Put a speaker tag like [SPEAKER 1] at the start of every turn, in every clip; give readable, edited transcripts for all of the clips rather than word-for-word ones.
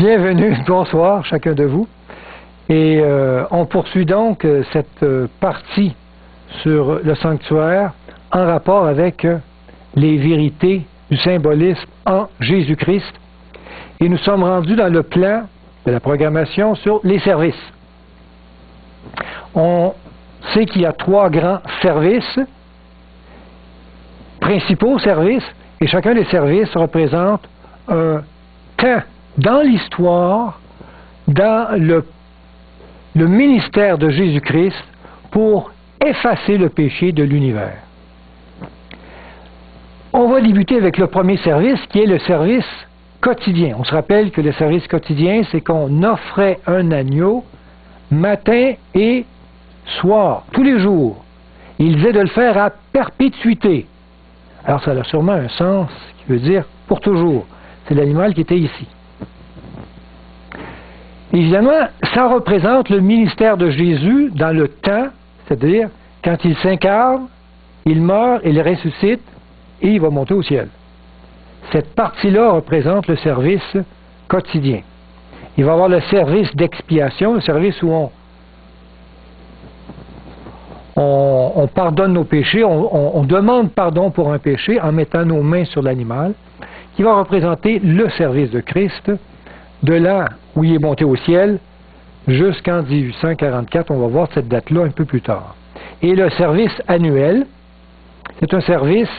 [SPEAKER 1] Bienvenue, bonsoir chacun de vous. Et on poursuit donc cette partie sur le sanctuaire en rapport avec les vérités du symbolisme en Jésus-Christ. Et nous sommes rendus dans le plan de la programmation sur les services. On sait qu'il y a 3 grands services, principaux services, et chacun des services représente un temps dans l'histoire, dans le ministère de Jésus-Christ pour effacer le péché de l'univers. On va débuter avec le premier service qui est le service quotidien. On se rappelle que le service quotidien, c'est qu'on offrait un agneau matin et soir, tous les jours. Il disait de le faire à perpétuité. Alors ça a sûrement un sens qui veut dire pour toujours. C'est l'animal qui était ici. Évidemment, ça représente le ministère de Jésus dans le temps, c'est-à-dire quand il s'incarne, il meurt, il ressuscite et il va monter au ciel. Cette partie-là représente le service quotidien. Il va y avoir le service d'expiation, le service où on pardonne nos péchés, on demande pardon pour un péché en mettant nos mains sur l'animal, qui va représenter le service de Christ, de là où il est monté au ciel jusqu'en 1844. On va voir cette date-là un peu plus tard. Et le service annuel, c'est un service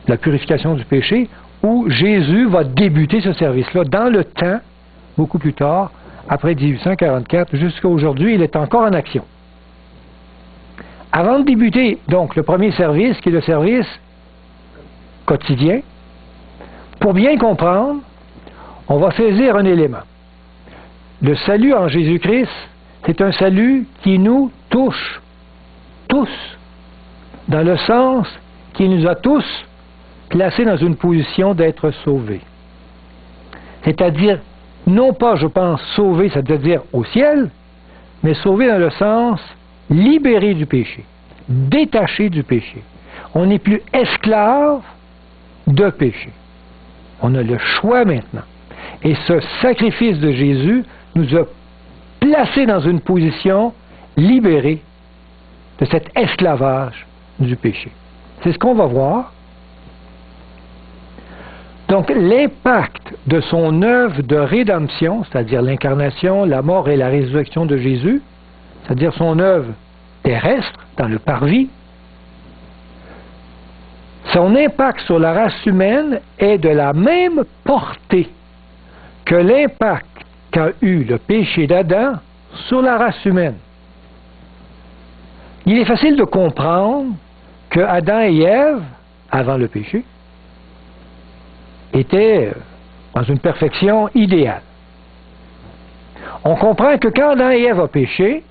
[SPEAKER 1] de la purification du péché où Jésus va débuter ce service-là dans le temps, beaucoup plus tard, après 1844, jusqu'à aujourd'hui, il est encore en action. Avant de débuter, donc, le premier service, qui est le service quotidien, pour bien comprendre, on va saisir un élément. Le salut en Jésus-Christ, c'est un salut qui nous touche, tous, dans le sens qu'il nous a tous placés dans une position d'être sauvés. C'est-à-dire, non pas, je pense, sauvés, ça veut dire au ciel, mais sauvés dans le sens libérés du péché, détachés du péché. On n'est plus esclave de péché. On a le choix maintenant. Et ce sacrifice de Jésus nous a placés dans une position libérée de cet esclavage du péché. C'est ce qu'on va voir. Donc, l'impact de son œuvre de rédemption, c'est-à-dire l'incarnation, la mort et la résurrection de Jésus, c'est-à-dire son œuvre terrestre, dans le parvis, son impact sur la race humaine est de la même portée que l'impact qu'a eu le péché d'Adam sur la race humaine. Il est facile de comprendre que Adam et Ève, avant le péché, étaient dans une perfection idéale. On comprend que quand Adam et Ève ont péché,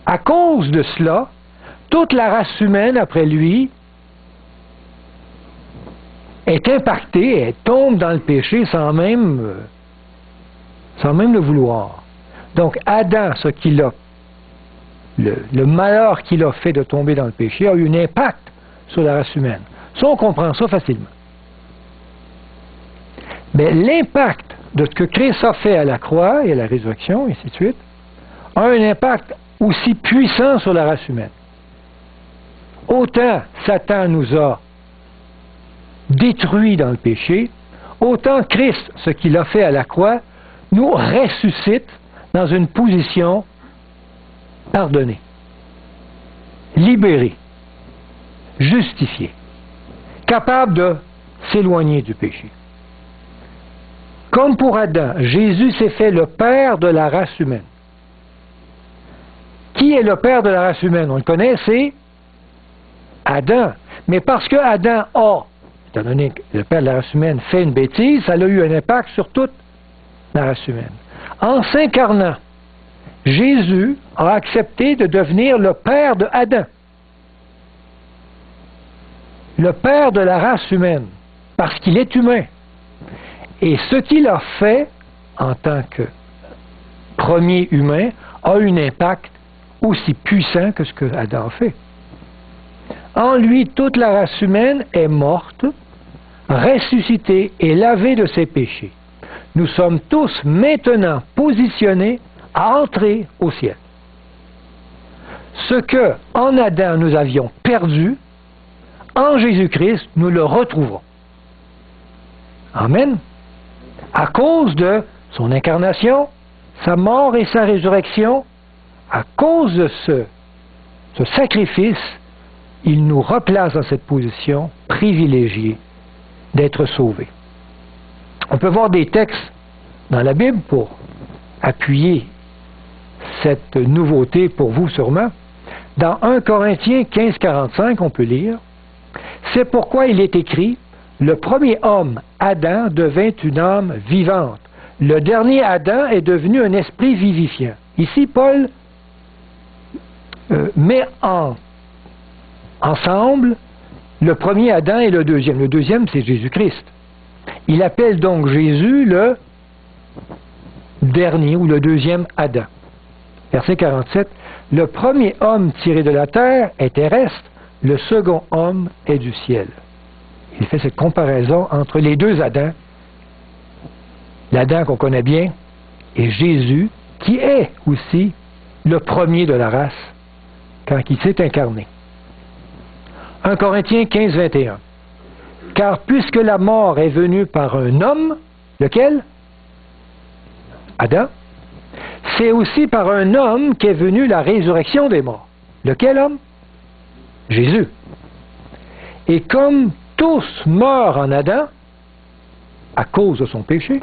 [SPEAKER 1] à cause de cela, toute la race humaine après lui est impactée, elle tombe dans le péché sans même le vouloir. Donc Adam, le malheur qu'il a fait de tomber dans le péché a eu un impact sur la race humaine. Ça, on comprend ça facilement. Mais l'impact de ce que Christ a fait à la croix et à la résurrection, et ainsi de suite, a un impact aussi puissant sur la race humaine. Autant Satan nous a détruits dans le péché, autant Christ, ce qu'il a fait à la croix, nous ressuscite dans une position pardonnée, libérée, justifiée, capable de s'éloigner du péché. Comme pour Adam, Jésus s'est fait le père de la race humaine. Qui est le père de la race humaine? On le connaît, c'est Adam. Mais parce que Adam a, étant donné que le père de la race humaine fait une bêtise, ça a eu un impact sur toute la race humaine. En s'incarnant, Jésus a accepté de devenir le père de Adam. Le père de la race humaine, parce qu'il est humain. Et ce qu'il a fait, en tant que premier humain, a eu un impact aussi puissant que ce que Adam a fait. En lui, toute la race humaine est morte, ressuscitée et lavée de ses péchés. nous sommes tous maintenant positionnés à entrer au ciel. Ce que, en Adam, nous avions perdu, en Jésus-Christ, nous le retrouvons. Amen. À cause de son incarnation, sa mort et sa résurrection, à cause de ce sacrifice, il nous replace dans cette position privilégiée d'être sauvés. On peut voir des textes dans la Bible pour appuyer cette nouveauté pour vous sûrement. Dans 1 Corinthiens 15:45, on peut lire « C'est pourquoi il est écrit, le premier homme, Adam, devint une âme vivante. Le dernier Adam est devenu un esprit vivifiant. » Ici, Paul met ensemble le premier Adam et le deuxième. Le deuxième, c'est Jésus-Christ. Il appelle donc Jésus le dernier ou le deuxième Adam. Verset 47. Le premier homme tiré de la terre est terrestre, le second homme est du ciel. Il fait cette comparaison entre les deux Adams, l'Adam qu'on connaît bien, et Jésus, qui est aussi le premier de la race, quand il s'est incarné. 1 Corinthiens 15:21. Car puisque la mort est venue par un homme, lequel? Adam. C'est aussi par un homme qu'est venue la résurrection des morts. Lequel homme? Jésus. Et comme tous meurent en Adam, à cause de son péché,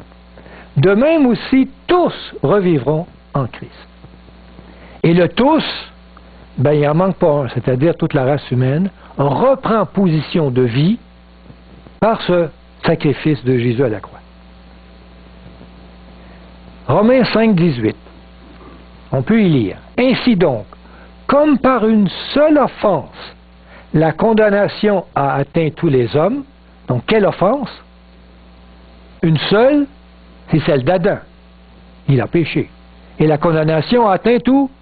[SPEAKER 1] de même aussi tous revivront en Christ. Et le tous, il n'en manque pas un, c'est-à-dire toute la race humaine, reprend position de vie par ce sacrifice de Jésus à la croix. Romains 5:18. On peut y lire. Ainsi donc, comme par une seule offense, la condamnation a atteint tous les hommes. Donc, quelle offense? Une seule, c'est celle d'Adam. Il a péché. Et la condamnation a atteint toute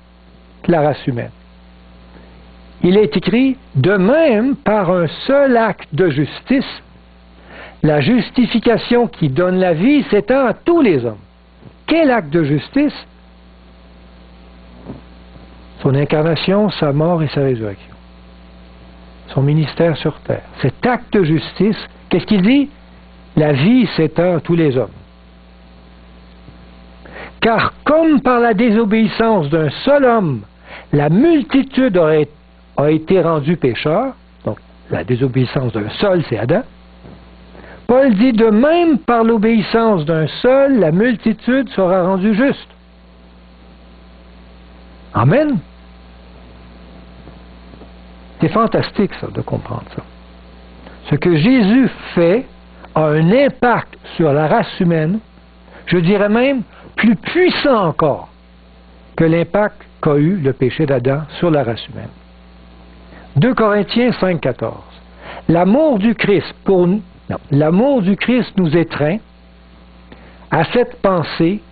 [SPEAKER 1] la race humaine. Il est écrit, de même, par un seul acte de justice, la justification qui donne la vie s'étend à tous les hommes. Quel acte de justice? Son incarnation, sa mort et sa résurrection. Son ministère sur terre. Cet acte de justice, qu'est-ce qu'il dit? La vie s'étend à tous les hommes. Car comme par la désobéissance d'un seul homme, la multitude a été rendue pécheur, donc la désobéissance d'un seul, c'est Adam, Paul dit de même par l'obéissance d'un seul, la multitude sera rendue juste. Amen. C'est fantastique, ça, de comprendre ça. Ce que Jésus fait a un impact sur la race humaine, je dirais même plus puissant encore que l'impact qu'a eu le péché d'Adam sur la race humaine. 2 Corinthiens 5:14. L'amour du Christ nous étreint à cette pensée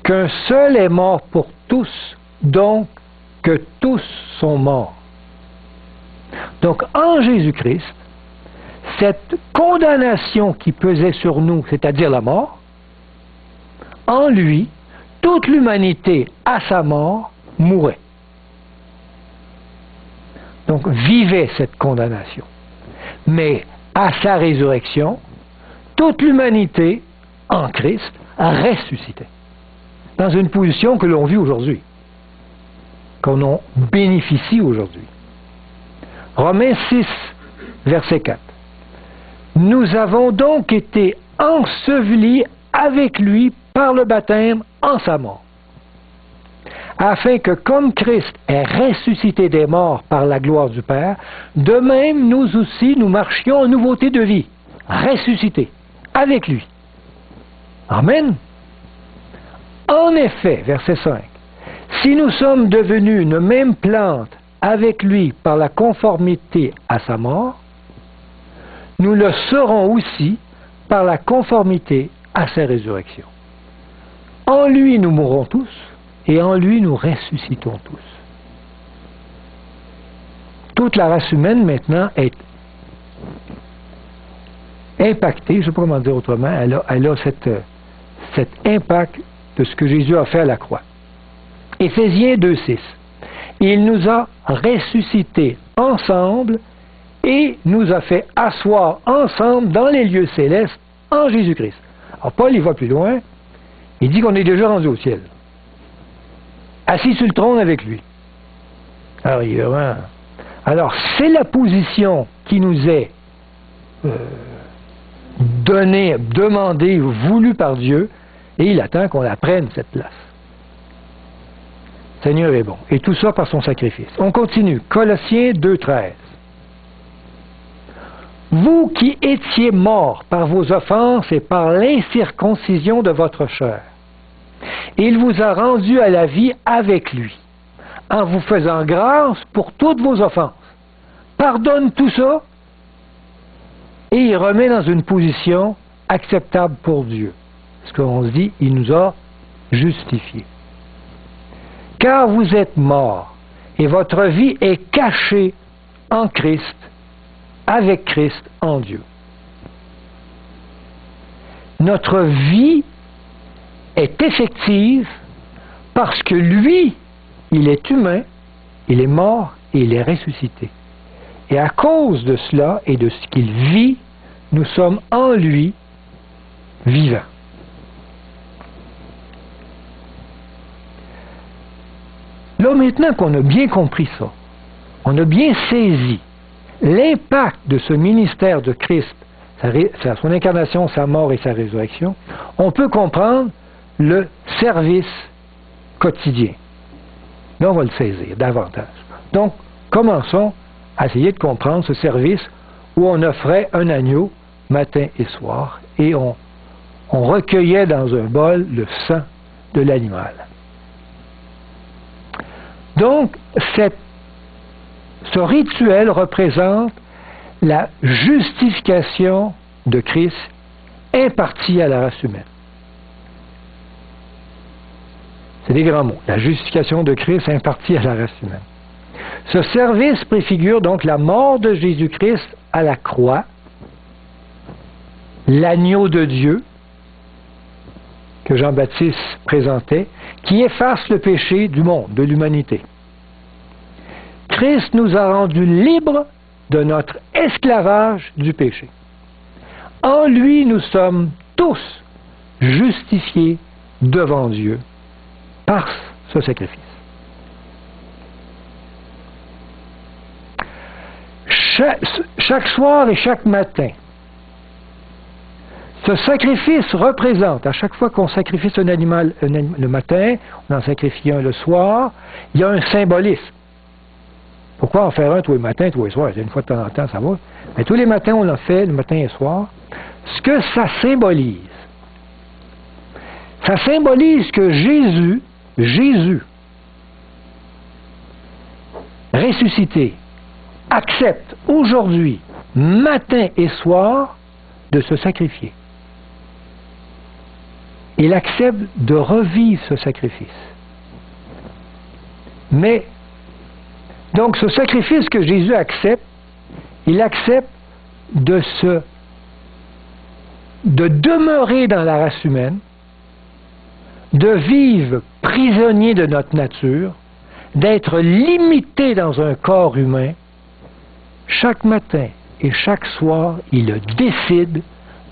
[SPEAKER 1] qu'un seul est mort pour tous, donc que tous sont morts. Donc, en Jésus-Christ, cette condamnation qui pesait sur nous, c'est-à-dire la mort, en lui, toute l'humanité, à sa mort, mourait. Donc, vivait cette condamnation. Mais, à sa résurrection, toute l'humanité, en Christ, ressuscitait. Dans une position que l'on vit aujourd'hui, qu'on en bénéficie aujourd'hui. Romains 6, verset 4. Nous avons donc été ensevelis avec lui par le baptême en sa mort, afin que comme Christ est ressuscité des morts par la gloire du Père, de même nous aussi nous marchions en nouveauté de vie, ressuscités avec lui. Amen. En effet, verset 5, si nous sommes devenus une même plante avec lui par la conformité à sa mort, nous le serons aussi par la conformité à sa résurrection. En lui nous mourrons tous, et en lui nous ressuscitons tous. Toute la race humaine maintenant est impactée, je ne sais pas comment dire autrement, elle a cet impact de ce que Jésus a fait à la croix. Éphésiens 2,6. Il nous a ressuscités ensemble et nous a fait asseoir ensemble dans les lieux célestes en Jésus-Christ. Alors Paul, il va plus loin. Il dit qu'on est déjà rendu au ciel. Assis sur le trône avec lui. Alors, c'est la position qui nous est donnée, demandée, voulue par Dieu, et il attend qu'on la prenne, cette place. Seigneur est bon. Et tout ça par son sacrifice. On continue. Colossiens 2,13. Vous qui étiez morts par vos offenses et par l'incirconcision de votre chair, il vous a rendu à la vie avec lui, en vous faisant grâce pour toutes vos offenses. Pardonne tout ça et il remet dans une position acceptable pour Dieu. Parce qu'on se dit, il nous a justifiés. Car vous êtes morts et votre vie est cachée en Christ, avec Christ en Dieu. Notre vie est effective parce que lui, il est humain, il est mort et il est ressuscité. Et à cause de cela et de ce qu'il vit, nous sommes en lui vivants. Là, maintenant qu'on a bien compris ça, on a bien saisi l'impact de ce ministère de Christ, son incarnation, sa mort et sa résurrection, on peut comprendre le service quotidien. Là, on va le saisir davantage. Donc, commençons à essayer de comprendre ce service où on offrait un agneau matin et soir et on recueillait dans un bol le sang de l'animal. Donc, ce rituel représente la justification de Christ impartie à la race humaine. C'est des grands mots. La justification de Christ impartie à la race humaine. Ce service préfigure donc la mort de Jésus-Christ à la croix, l'agneau de Dieu que Jean-Baptiste présentait, qui efface le péché du monde, de l'humanité. Christ nous a rendus libres de notre esclavage du péché. En lui, nous sommes tous justifiés devant Dieu par ce sacrifice. Chaque soir et chaque matin, ce sacrifice représente, à chaque fois qu'on sacrifie un animal le matin, on en sacrifie un le soir, il y a un symbolisme. Pourquoi en faire un tous les matins, tous les soirs? Une fois de temps en temps, ça va. Mais tous les matins, on en fait, le matin et le soir. Ce que ça symbolise que Jésus, ressuscité, accepte aujourd'hui, matin et soir, de se sacrifier. Il accepte de revivre ce sacrifice. Mais, donc ce sacrifice que Jésus accepte, il accepte de demeurer dans la race humaine, de vivre prisonnier de notre nature, d'être limité dans un corps humain. Chaque matin et chaque soir, il décide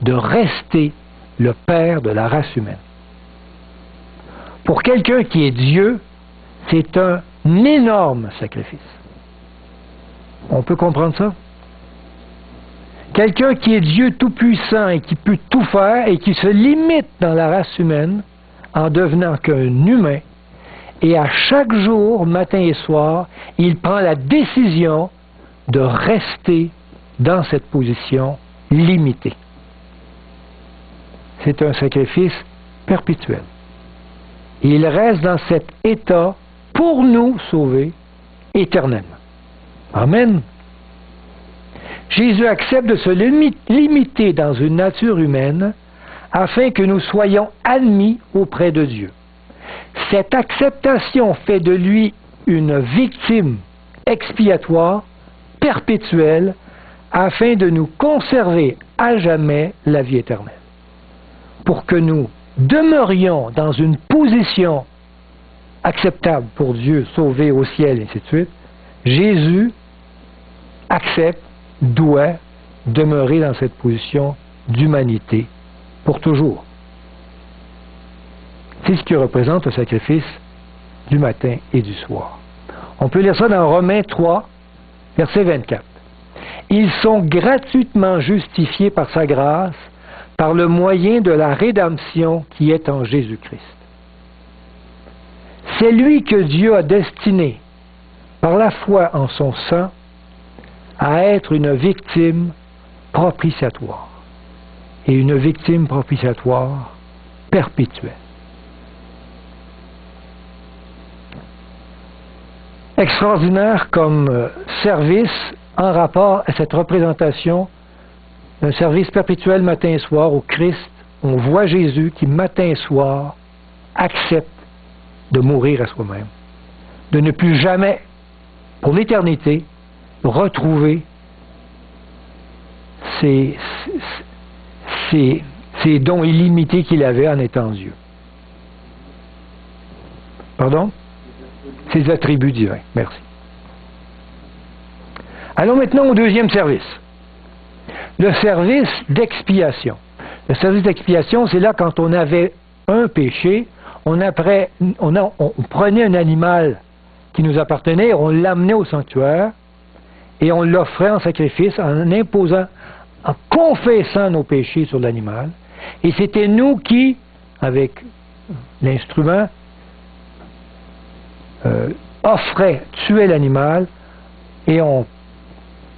[SPEAKER 1] de rester le Père de la race humaine. Pour quelqu'un qui est Dieu, c'est un énorme sacrifice. On peut comprendre ça? Quelqu'un qui est Dieu tout-puissant et qui peut tout faire et qui se limite dans la race humaine en devenant qu'un humain, et à chaque jour, matin et soir, il prend la décision de rester dans cette position limitée. C'est un sacrifice perpétuel. Il reste dans cet état pour nous sauver éternellement. Amen. Jésus accepte de se limiter dans une nature humaine afin que nous soyons admis auprès de Dieu. Cette acceptation fait de lui une victime expiatoire, perpétuelle, afin de nous conserver à jamais la vie éternelle. Pour que nous demeurions dans une position acceptable pour Dieu, sauvé au ciel, et ainsi de suite, Jésus accepte, doit demeurer dans cette position d'humanité pour toujours. C'est ce qui représente le sacrifice du matin et du soir. On peut lire ça dans Romains 3, verset 24. Ils sont gratuitement justifiés par sa grâce, par le moyen de la rédemption qui est en Jésus-Christ. C'est lui que Dieu a destiné, par la foi en son sang, à être une victime propitiatoire. Et une victime propitiatoire perpétuelle. Extraordinaire comme service en rapport à cette représentation d'un service perpétuel matin et soir au Christ. On voit Jésus qui matin et soir accepte de mourir à soi-même, de ne plus jamais, pour l'éternité, retrouver ces dons illimités qu'il avait en étant Dieu. Pardon? Ses attributs divins. Merci. Allons maintenant au deuxième service. Le service d'expiation. Le service d'expiation, c'est là quand on avait un péché, on prenait un animal qui nous appartenait, on l'amenait au sanctuaire et on l'offrait en sacrifice en imposant, en confessant nos péchés sur l'animal. Et c'était nous qui, avec l'instrument, tuait l'animal et on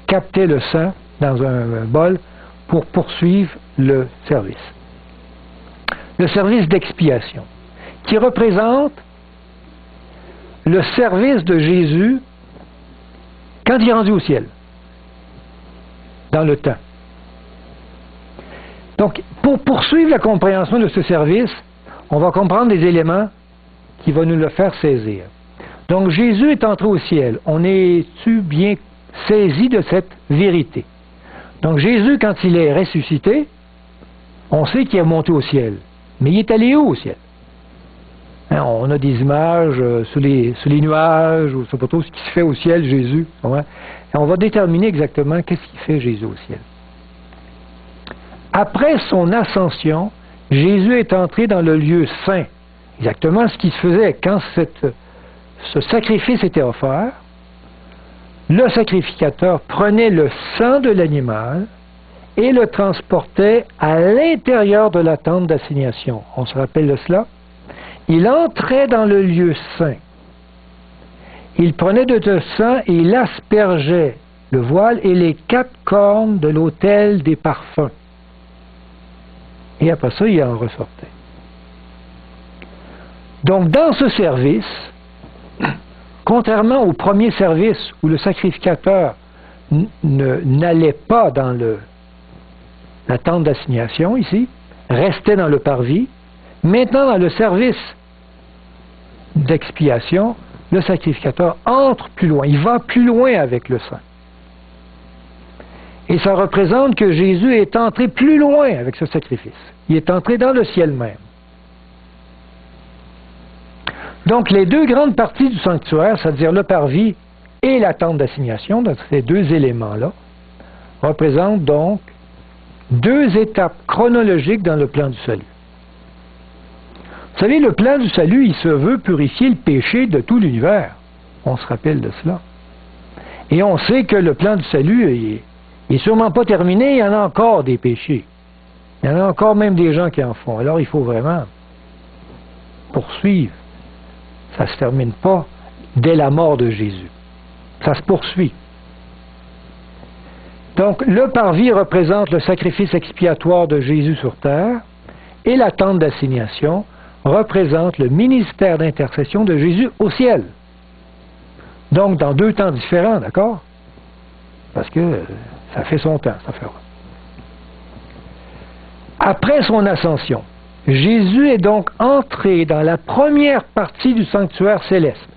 [SPEAKER 1] captait le sang dans un bol pour poursuivre le service. Le service d'expiation, qui représente le service de Jésus quand il est rendu au ciel, dans le temps. Donc, pour poursuivre la compréhension de ce service, on va comprendre des éléments qui vont nous le faire saisir. Donc, Jésus est entré au ciel. On est-tu bien saisi de cette vérité? Donc, Jésus, quand il est ressuscité, on sait qu'il est monté au ciel. Mais il est allé où au ciel? Hein, on a des images sous les nuages, ou je ne sais pas trop ce qui se fait au ciel, Jésus. Ouais. Et on va déterminer exactement qu'est-ce qu'il fait Jésus au ciel. Après son ascension, Jésus est entré dans le lieu saint. Exactement ce qui se faisait quand ce sacrifice était offert. Le sacrificateur prenait le sang de l'animal et le transportait à l'intérieur de la tente d'assignation. On se rappelle de cela? Il entrait dans le lieu saint. Il prenait de ce sang et il aspergeait le voile et les 4 cornes de l'autel des parfums. Et après ça, il en ressortait. Donc, dans ce service, contrairement au premier service où le sacrificateur n'allait pas dans la tente d'assignation, ici, restait dans le parvis, maintenant dans le service d'expiation, le sacrificateur entre plus loin, il va plus loin avec le sang. Et ça représente que Jésus est entré plus loin avec ce sacrifice. Il est entré dans le ciel même. Donc, les 2 grandes parties du sanctuaire, c'est-à-dire le parvis et la tente d'assignation, donc ces 2 éléments-là, représentent donc 2 étapes chronologiques dans le plan du salut. Vous savez, le plan du salut, il se veut purifier le péché de tout l'univers. On se rappelle de cela. Et on sait que le plan du salut n'est sûrement pas terminé, il y en a encore des péchés. Il y en a encore même des gens qui en font. Alors, il faut vraiment poursuivre. Ça ne se termine pas dès la mort de Jésus. Ça se poursuit. Donc, le parvis représente le sacrifice expiatoire de Jésus sur terre et la tente d'assignation représente le ministère d'intercession de Jésus au ciel. Donc, dans 2 temps différents, d'accord? Parce que ça fait son temps, cette affaire-là. Après son ascension, Jésus est donc entré dans la première partie du sanctuaire céleste.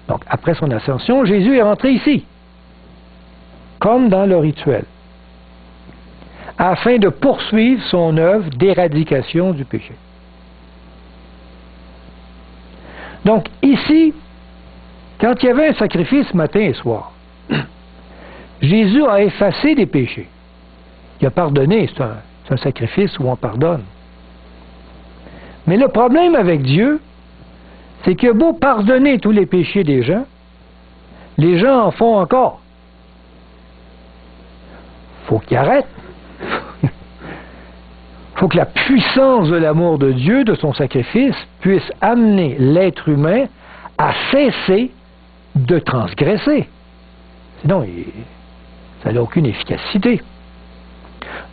[SPEAKER 1] Donc, après son ascension, Jésus est rentré ici, comme dans le rituel, afin de poursuivre son œuvre d'éradication du péché. Donc ici, quand il y avait un sacrifice matin et soir, Jésus a effacé des péchés. Il a pardonné, c'est un sacrifice où on pardonne. Mais le problème avec Dieu, c'est qu'il a beau pardonner tous les péchés des gens en font encore. Faut qu'il arrête. Faut que la puissance de l'amour de Dieu, de son sacrifice, puisse amener l'être humain à cesser de transgresser. Sinon, ça n'a aucune efficacité.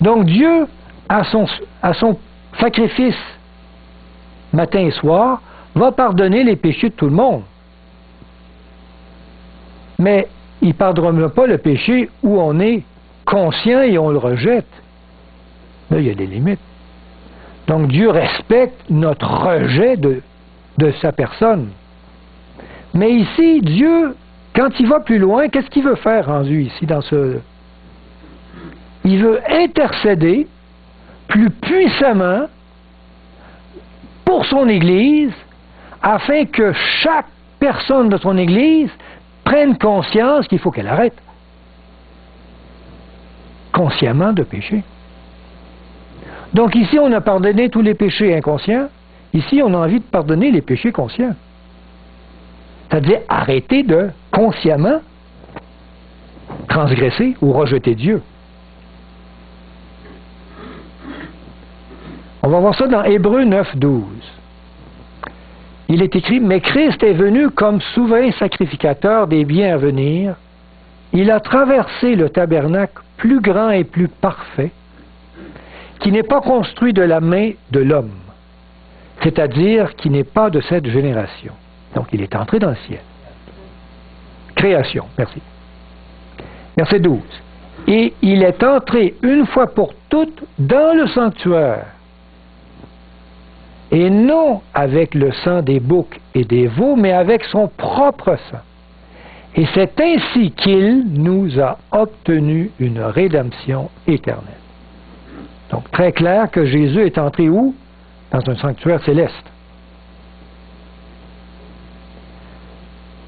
[SPEAKER 1] Donc Dieu, à son sacrifice matin et soir, va pardonner les péchés de tout le monde. Mais il ne pardonnera pas le péché où on est conscient et on le rejette. Là, il y a des limites. Donc Dieu respecte notre rejet de sa personne. Mais ici, Dieu, quand il va plus loin, qu'est-ce qu'il veut faire rendu ici dans ce... Il veut intercéder plus puissamment pour son Église, afin que chaque personne de son Église prenne conscience qu'il faut qu'elle arrête consciemment de pécher. Donc ici, on a pardonné tous les péchés inconscients. Ici, on a envie de pardonner les péchés conscients. C'est-à-dire arrêter de consciemment transgresser ou rejeter Dieu. On va voir ça dans Hébreux 9:12. Il est écrit, « Mais Christ est venu comme souverain sacrificateur des biens à venir. Il a traversé le tabernacle plus grand et plus parfait, qui n'est pas construit de la main de l'homme, c'est-à-dire qui n'est pas de cette génération. » Donc, il est entré dans le ciel. Création, merci. Verset 12. « Et il est entré une fois pour toutes dans le sanctuaire, et non avec le sang des boucs et des veaux, mais avec son propre sang. Et c'est ainsi qu'il nous a obtenu une rédemption éternelle. » Donc, très clair que Jésus est entré où? Dans un sanctuaire céleste.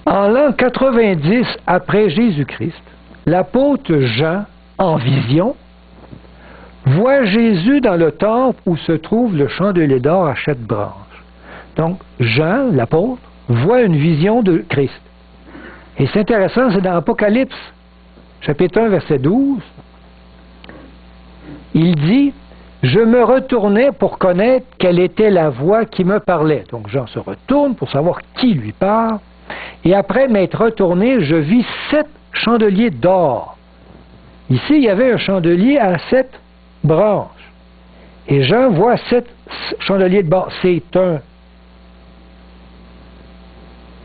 [SPEAKER 1] En l'an 90 après Jésus-Christ, l'apôtre Jean, en vision, voit Jésus dans le temple où se trouve le chandelier d'or à 7 branches. Donc, Jean, l'apôtre, voit une vision de Christ. Et c'est intéressant, c'est dans Apocalypse, chapitre 1, verset 12. Il dit, « Je me retournais pour connaître quelle était la voix qui me parlait. » Donc, Jean se retourne pour savoir qui lui parle. Et après m'être retourné, je vis 7 chandeliers d'or. Ici, il y avait un chandelier à 7 branches. Et Jean voit 7 chandeliers d'or.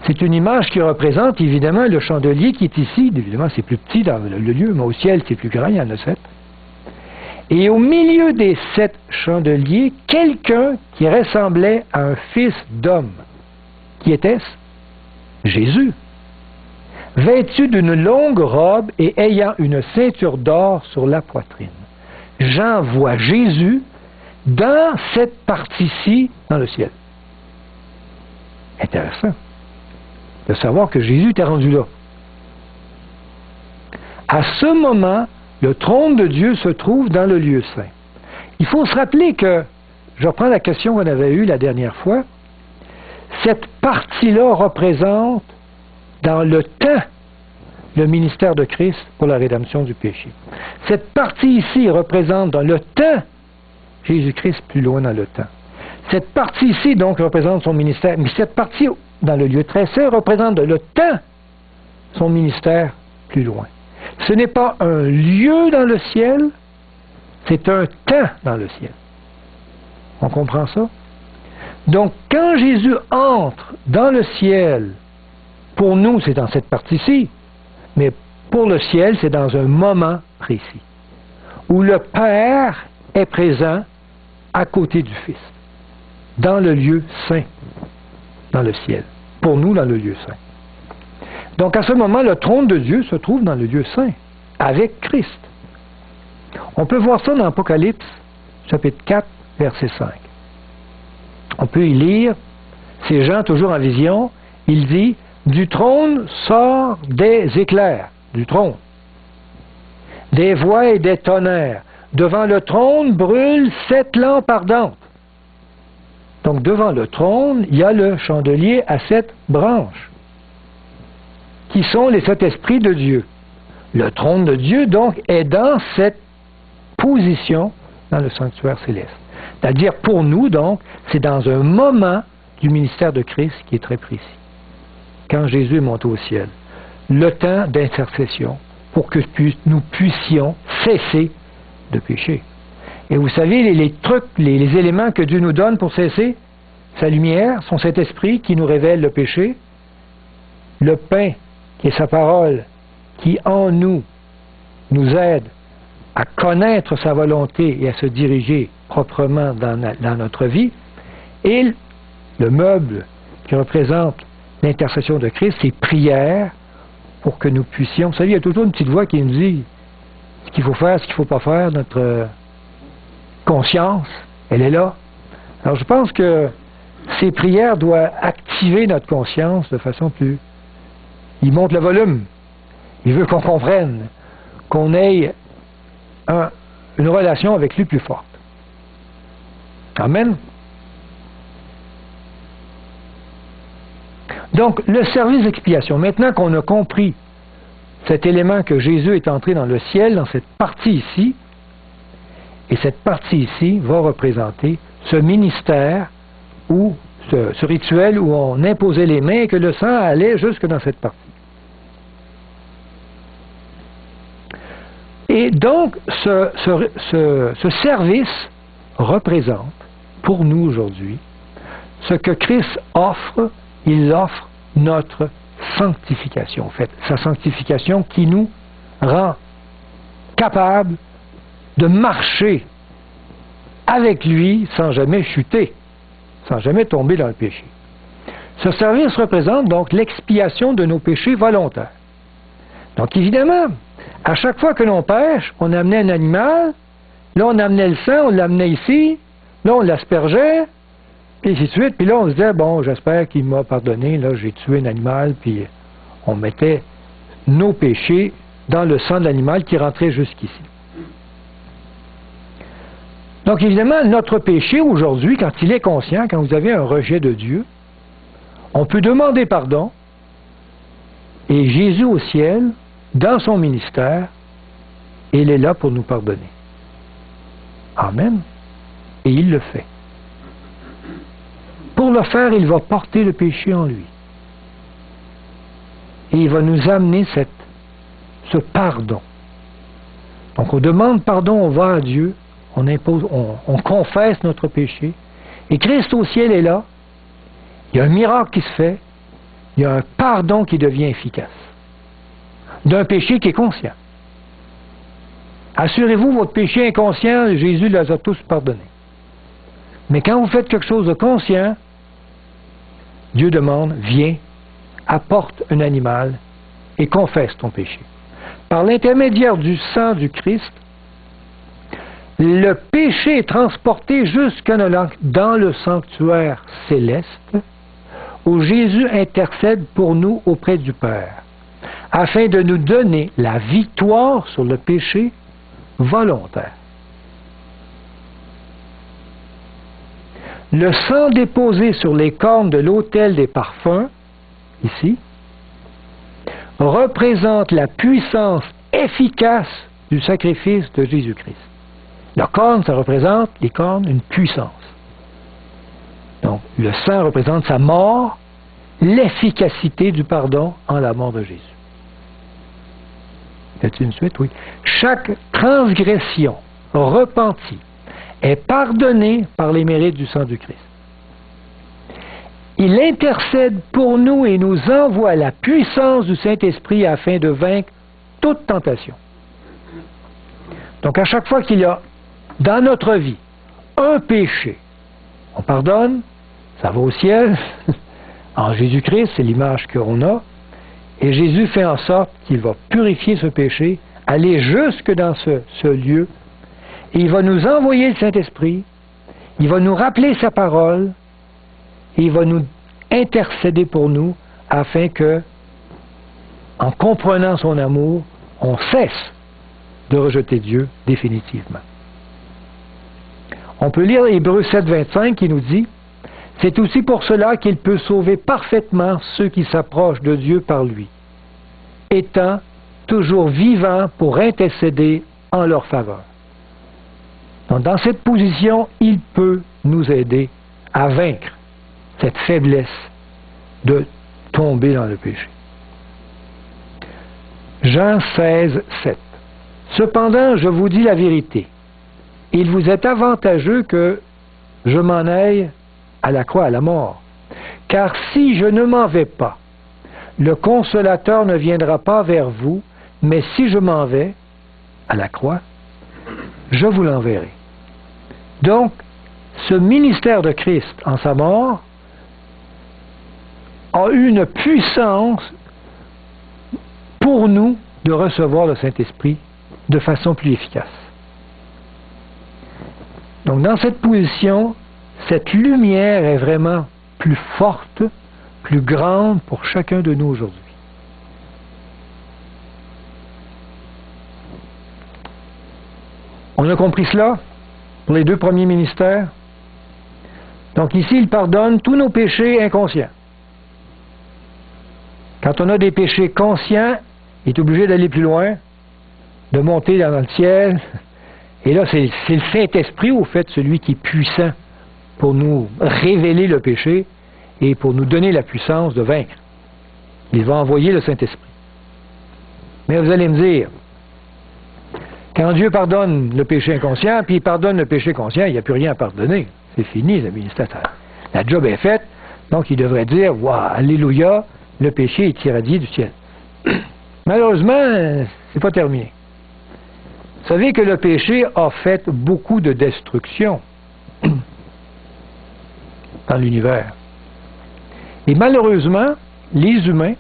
[SPEAKER 1] C'est une image qui représente évidemment le chandelier qui est ici. Évidemment, c'est plus petit dans le lieu, mais au ciel, c'est plus grand, il y en a 7. Et au milieu des 7 chandeliers, quelqu'un qui ressemblait à un fils d'homme. Qui était-ce? Jésus, vêtu d'une longue robe et ayant une ceinture d'or sur la poitrine. Jean voit Jésus dans cette partie-ci dans le ciel. Intéressant de savoir que Jésus était rendu là. À ce moment, le trône de Dieu se trouve dans le lieu saint. Il faut se rappeler que, je reprends la question qu'on avait eue la dernière fois, cette partie-là représente dans le temps le ministère de Christ pour la rédemption du péché. Cette partie ici représente dans le temps Jésus-Christ plus loin dans le temps. Cette partie ici donc représente son ministère, mais cette partie dans le lieu très saint représente dans le temps son ministère plus loin. Ce n'est pas un lieu dans le ciel, c'est un temps dans le ciel. On comprend ça? Donc, quand Jésus entre dans le ciel, pour nous, c'est dans cette partie-ci, mais pour le ciel, c'est dans un moment précis, où le Père est présent à côté du Fils, dans le lieu saint, dans le ciel, pour nous, dans le lieu saint. Donc, à ce moment, le trône de Dieu se trouve dans le lieu saint, avec Christ. On peut voir ça dans Apocalypse, chapitre 4, verset 5. On peut y lire, c'est Jean toujours en vision, il dit, du trône sort des éclairs, du trône, des voix et des tonnerres. Devant le trône brûlent 7 lampes ardentes. Donc devant le trône, il y a le chandelier à 7 branches, qui sont les 7 esprits de Dieu. Le trône de Dieu, donc, est dans cette position dans le sanctuaire céleste. C'est-à-dire, pour nous, donc, c'est dans un moment du ministère de Christ qui est très précis. Quand Jésus est monté au ciel, le temps d'intercession pour que nous puissions cesser de pécher. Et vous savez, les trucs, les éléments que Dieu nous donne pour cesser, sa lumière, son Saint-Esprit qui nous révèle le péché, le pain qui est sa parole, qui en nous aide à connaître sa volonté et à se diriger proprement dans notre vie, et le meuble qui représente l'intercession de Christ, c'est prière pour que nous puissions... Vous savez, il y a toujours une petite voix qui nous dit ce qu'il faut faire, ce qu'il ne faut pas faire, notre conscience, elle est là. Alors je pense que ces prières doivent activer notre conscience de façon plus... Il monte le volume. Il veut qu'on comprenne, qu'on ait une relation avec lui plus forte. Amen. Donc, le service d'expiation, maintenant qu'on a compris cet élément que Jésus est entré dans le ciel, dans cette partie ici, et cette partie ici va représenter ce ministère ou ce rituel où on imposait les mains et que le sang allait jusque dans cette partie. Et donc, ce service représente, pour nous aujourd'hui, ce que Christ offre, il offre notre sanctification. En fait, sa sanctification qui nous rend capables de marcher avec lui sans jamais chuter, sans jamais tomber dans le péché. Ce service représente donc l'expiation de nos péchés volontaires. Donc évidemment, à chaque fois que l'on pêche, on amenait un animal, là on amenait le sang, on l'amenait ici, là on l'aspergeait, puis ainsi de suite, puis là on se disait, bon, j'espère qu'il m'a pardonné, là j'ai tué un animal, puis on mettait nos péchés dans le sang de l'animal qui rentrait jusqu'ici. Donc évidemment, notre péché aujourd'hui, quand il est conscient, quand vous avez un rejet de Dieu, on peut demander pardon, et Jésus au ciel, dans son ministère, il est là pour nous pardonner. Amen. Et il le fait. Pour le faire, il va porter le péché en lui. Et il va nous amener ce pardon. Donc on demande pardon, on va à Dieu, on confesse notre péché, et Christ au ciel est là, il y a un miracle qui se fait, il y a un pardon qui devient efficace, d'un péché qui est conscient. Assurez-vous, votre péché inconscient, Jésus les a tous pardonnés. Mais quand vous faites quelque chose de conscient, Dieu demande, viens, apporte un animal et confesse ton péché. Par l'intermédiaire du sang du Christ, le péché est transporté jusque dans le sanctuaire céleste, où Jésus intercède pour nous auprès du Père, afin de nous donner la victoire sur le péché volontaire. Le sang déposé sur les cornes de l'autel des parfums, ici, représente la puissance efficace du sacrifice de Jésus-Christ. La corne, ça représente, les cornes, une puissance. Donc, le sang représente sa mort, l'efficacité du pardon en la mort de Jésus. Y a-t-il une suite? Oui. Chaque transgression repentie est pardonnée par les mérites du sang du Christ. Il intercède pour nous et nous envoie la puissance du Saint-Esprit afin de vaincre toute tentation. Donc à chaque fois qu'il y a dans notre vie un péché, on pardonne, ça va au ciel, en Jésus-Christ, c'est l'image qu'on a, et Jésus fait en sorte qu'il va purifier ce péché, aller jusque dans ce lieu, et il va nous envoyer le Saint-Esprit, il va nous rappeler sa parole, et il va nous intercéder pour nous afin que, en comprenant son amour, on cesse de rejeter Dieu définitivement. On peut lire Hébreux 7, 25 qui nous dit « C'est aussi pour cela qu'il peut sauver parfaitement ceux qui s'approchent de Dieu par lui, étant toujours vivant pour intercéder en leur faveur. » Donc, dans cette position, il peut nous aider à vaincre cette faiblesse de tomber dans le péché. Jean 16, 7. Cependant, je vous dis la vérité. Il vous est avantageux que je m'en aille à la croix, à la mort. Car si je ne m'en vais pas, le Consolateur ne viendra pas vers vous, mais si je m'en vais à la croix, je vous l'enverrai. Donc, ce ministère de Christ en sa mort a eu une puissance pour nous de recevoir le Saint-Esprit de façon plus efficace. Donc, dans cette position, cette lumière est vraiment plus forte, plus grande pour chacun de nous aujourd'hui. On a compris cela pour les deux premiers ministères. Donc ici, il pardonne tous nos péchés inconscients. Quand on a des péchés conscients, il est obligé d'aller plus loin, de monter dans le ciel. Et là, c'est le Saint-Esprit, au fait, celui qui est puissant pour nous révéler le péché et pour nous donner la puissance de vaincre. Il va envoyer le Saint-Esprit. Mais vous allez me dire, quand Dieu pardonne le péché inconscient, puis il pardonne le péché conscient, il n'y a plus rien à pardonner. C'est fini, le ministère. La job est faite, donc il devrait dire, waouh, alléluia, le péché est irradié du ciel. Malheureusement, c'est pas terminé. Vous savez que le péché a fait beaucoup de destruction dans l'univers. Et malheureusement, les humains,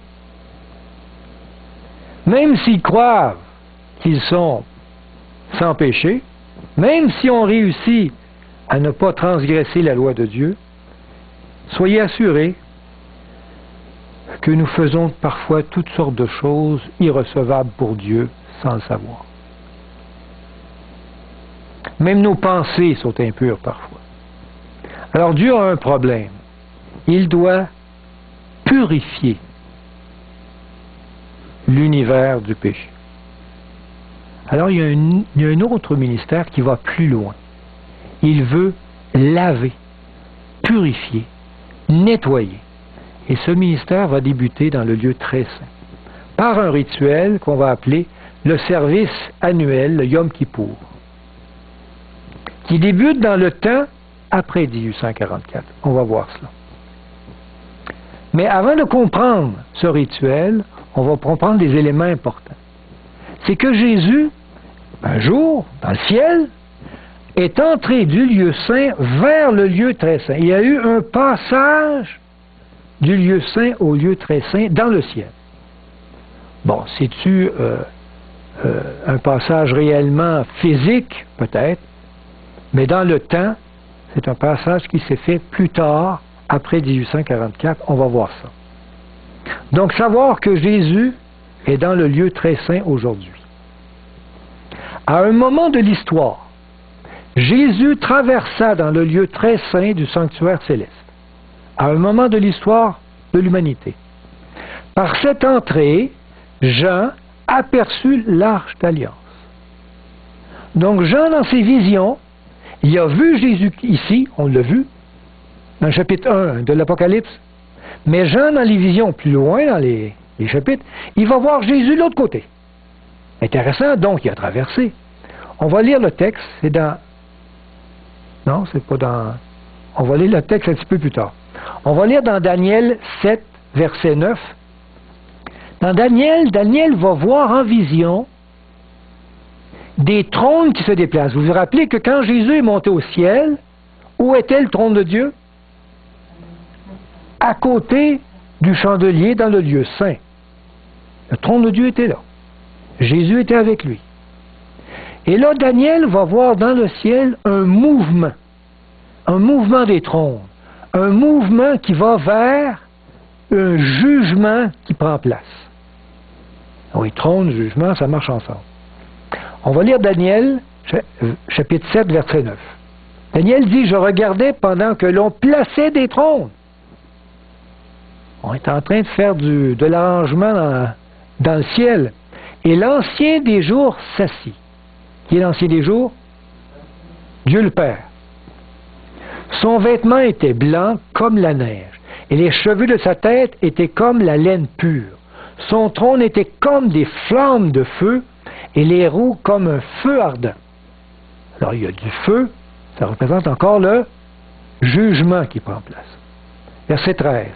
[SPEAKER 1] même s'ils croient qu'ils sont sans péché, même si on réussit à ne pas transgresser la loi de Dieu, soyez assurés que nous faisons parfois toutes sortes de choses irrecevables pour Dieu sans le savoir. Même nos pensées sont impures parfois. Alors Dieu a un problème. Il doit purifier l'univers du péché. Alors il y a un autre ministère qui va plus loin. Il veut laver, purifier, nettoyer. Et ce ministère va débuter dans le lieu très saint, par un rituel qu'on va appeler le service annuel, le Yom Kippour, qui débute dans le temps après 1844. On va voir cela. Mais avant de comprendre ce rituel, on va comprendre des éléments importants. C'est que Jésus, un jour, dans le ciel, est entré du lieu saint vers le lieu très saint. Il y a eu un passage du lieu saint au lieu très saint dans le ciel. Bon, c'est-tu un passage réellement physique, peut-être, mais dans le temps, c'est un passage qui s'est fait plus tard, après 1844, on va voir ça. Donc, savoir que Jésus est dans le lieu très saint aujourd'hui. À un moment de l'histoire, Jésus traversa dans le lieu très saint du sanctuaire céleste. À un moment de l'histoire de l'humanité. Par cette entrée, Jean aperçut l'Arche d'Alliance. Donc Jean, dans ses visions, il a vu Jésus ici, on l'a vu, dans le chapitre 1 de l'Apocalypse, mais Jean, dans les visions plus loin, dans les chapitres, il va voir Jésus de l'autre côté. Intéressant, donc il a traversé. On va lire le texte, c'est dans... Non, c'est pas dans... On va lire le texte un petit peu plus tard. On va lire dans Daniel 7, verset 9. Dans Daniel, Daniel va voir en vision des trônes qui se déplacent. Vous vous rappelez que quand Jésus est monté au ciel, où était le trône de Dieu? À côté du chandelier dans le lieu saint. Le trône de Dieu était là. Jésus était avec lui. Et là, Daniel va voir dans le ciel un mouvement des trônes, un mouvement qui va vers un jugement qui prend place. Oui, trône, jugement, ça marche ensemble. On va lire Daniel, chapitre 7, verset 9. Daniel dit, je regardais pendant que l'on plaçait des trônes. On est en train de faire de l'arrangement dans le ciel. Et l'ancien des jours s'assit. Qui est l'ancien des jours? Dieu le Père. Son vêtement était blanc comme la neige, et les cheveux de sa tête étaient comme la laine pure. Son trône était comme des flammes de feu, et les roues comme un feu ardent. Alors il y a du feu, ça représente encore le jugement qui prend place. Verset 13.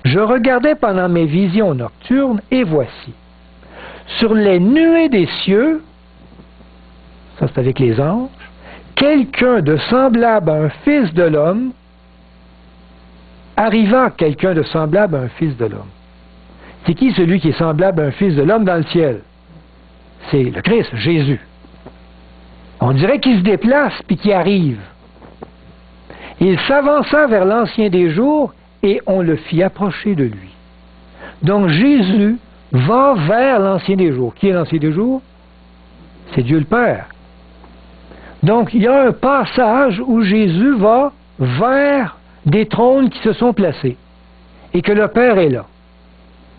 [SPEAKER 1] Je regardais pendant mes visions nocturnes, et voici, sur les nuées des cieux, ça c'est avec les anges, quelqu'un de semblable à un fils de l'homme, arriva quelqu'un de semblable à un fils de l'homme. C'est qui celui qui est semblable à un fils de l'homme dans le ciel? C'est le Christ, Jésus. On dirait qu'il se déplace puis qu'il arrive. Il s'avança vers l'ancien des jours et on le fit approcher de lui. Donc Jésus va vers l'ancien des jours. Qui est l'ancien des jours? C'est Dieu le Père. Donc il y a un passage où Jésus va vers des trônes qui se sont placés et que le Père est là.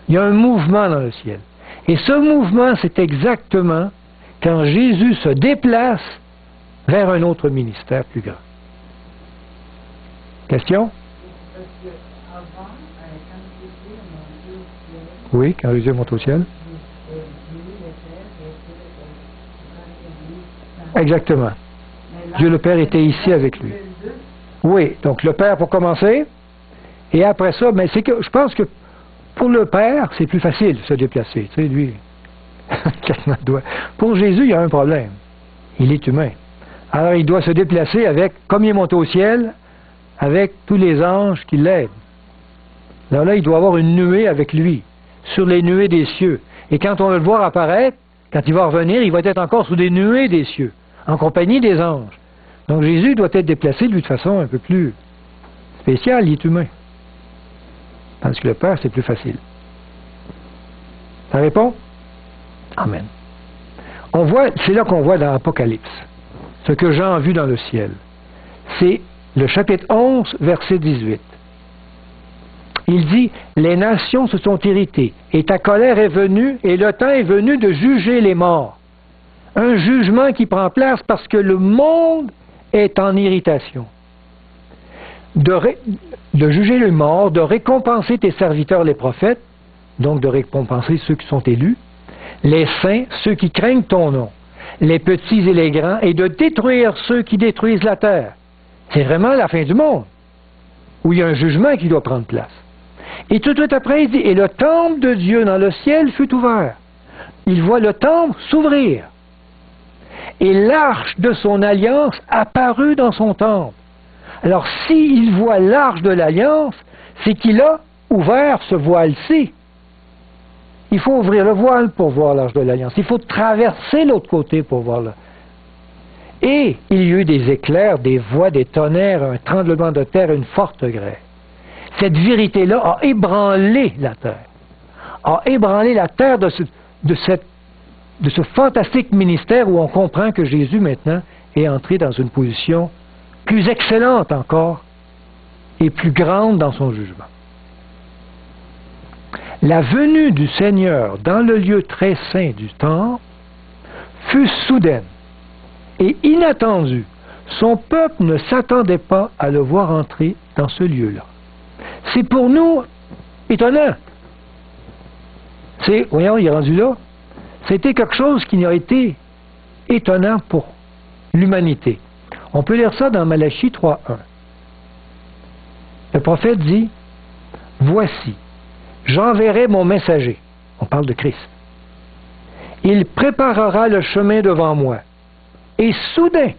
[SPEAKER 1] Il y a un mouvement dans le ciel. Et ce mouvement, c'est exactement quand Jésus se déplace vers un autre ministère plus grand. Question?
[SPEAKER 2] Parce que avant, quand Jésus est monté au ciel,
[SPEAKER 1] Oui, quand Jésus monte au ciel.
[SPEAKER 2] Dieu, le Père, était
[SPEAKER 1] Exactement. Dieu le Père était ici avec lui. Oui, donc le Père pour commencer. Et après ça, mais c'est que je pense que pour le Père, c'est plus facile de se déplacer. Tu sais, lui, pour Jésus, il y a un problème. Il est humain. Alors il doit se déplacer avec, comme il est monté au ciel, avec tous les anges qui l'aident. Alors là, il doit avoir une nuée avec lui, sur les nuées des cieux. Et quand on va le voir apparaître, quand il va revenir, il va être encore sous des nuées des cieux, en compagnie des anges. Donc Jésus doit être déplacé, lui, de façon un peu plus spéciale, il est humain. Tandis que le Père, c'est plus facile. Ça répond? Amen. C'est là qu'on voit dans l'Apocalypse, ce que Jean a vu dans le ciel. C'est le chapitre 11, verset 18. Il dit, « Les nations se sont irritées, et ta colère est venue, et le temps est venu de juger les morts. » Un jugement qui prend place parce que le monde est en irritation. De juger les morts, de récompenser tes serviteurs les prophètes, donc de récompenser ceux qui sont élus, les saints, ceux qui craignent ton nom, les petits et les grands, et de détruire ceux qui détruisent la terre. C'est vraiment la fin du monde, où il y a un jugement qui doit prendre place. Et tout de suite après, il dit, et le temple de Dieu dans le ciel fut ouvert. Il voit le temple s'ouvrir. Et l'arche de son alliance apparut dans son temple. Alors, s'il voit l'arche de l'alliance, c'est qu'il a ouvert ce voile-ci. Il faut ouvrir le voile pour voir l'arche de l'alliance. Il faut traverser l'autre côté pour voir le... Et il y eut des éclairs, des voix, des tonnerres, un tremblement de terre, une forte grêle. Cette vérité-là a ébranlé la terre. A ébranlé la terre de ce fantastique ministère où on comprend que Jésus, maintenant, est entré dans une position plus excellente encore et plus grande dans son jugement. La venue du Seigneur dans le lieu très saint du temple fut soudaine et inattendue. Son peuple ne s'attendait pas à le voir entrer dans ce lieu-là. C'est pour nous étonnant. Voyons, il est rendu là. C'était quelque chose qui a été étonnant pour l'humanité. On peut lire ça dans Malachie 3.1. Le prophète dit, « Voici, j'enverrai mon messager. » On parle de Christ. « Il préparera le chemin devant moi. Et soudain,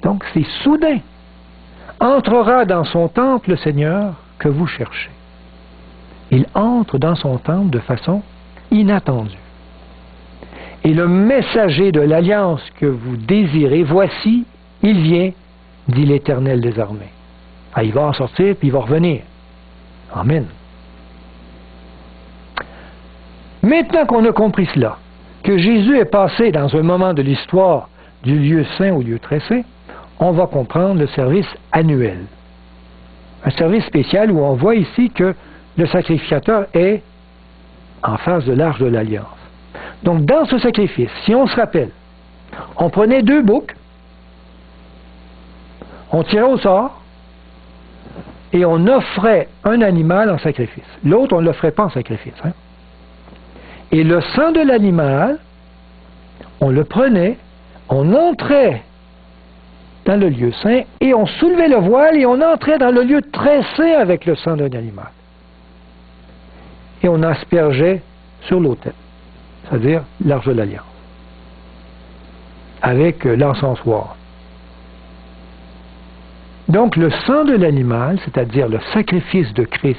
[SPEAKER 1] donc c'est soudain, entrera dans son temple le Seigneur que vous cherchez. » Il entre dans son temple de façon inattendue. Et le messager de l'alliance que vous désirez, voici, il vient, dit l'Éternel des armées. Ah, il va en sortir, puis il va revenir. Amen. Maintenant qu'on a compris cela, que Jésus est passé dans un moment de l'histoire du lieu saint au lieu très saint, on va comprendre le service annuel. Un service spécial où on voit ici que le sacrificateur est en face de l'arche de l'Alliance. Donc, dans ce sacrifice, si on se rappelle, on prenait 2 boucs, on tirait au sort, et on offrait un animal en sacrifice. L'autre, on ne l'offrait pas en sacrifice. Hein? Et le sang de l'animal, on le prenait, on entrait dans le lieu saint, et on soulevait le voile, et on entrait dans le lieu très saint avec le sang d'un animal. Et on aspergeait sur l'autel, c'est-à-dire l'arche de l'Alliance, avec l'encensoir. Donc le sang de l'animal, c'est-à-dire le sacrifice de Christ,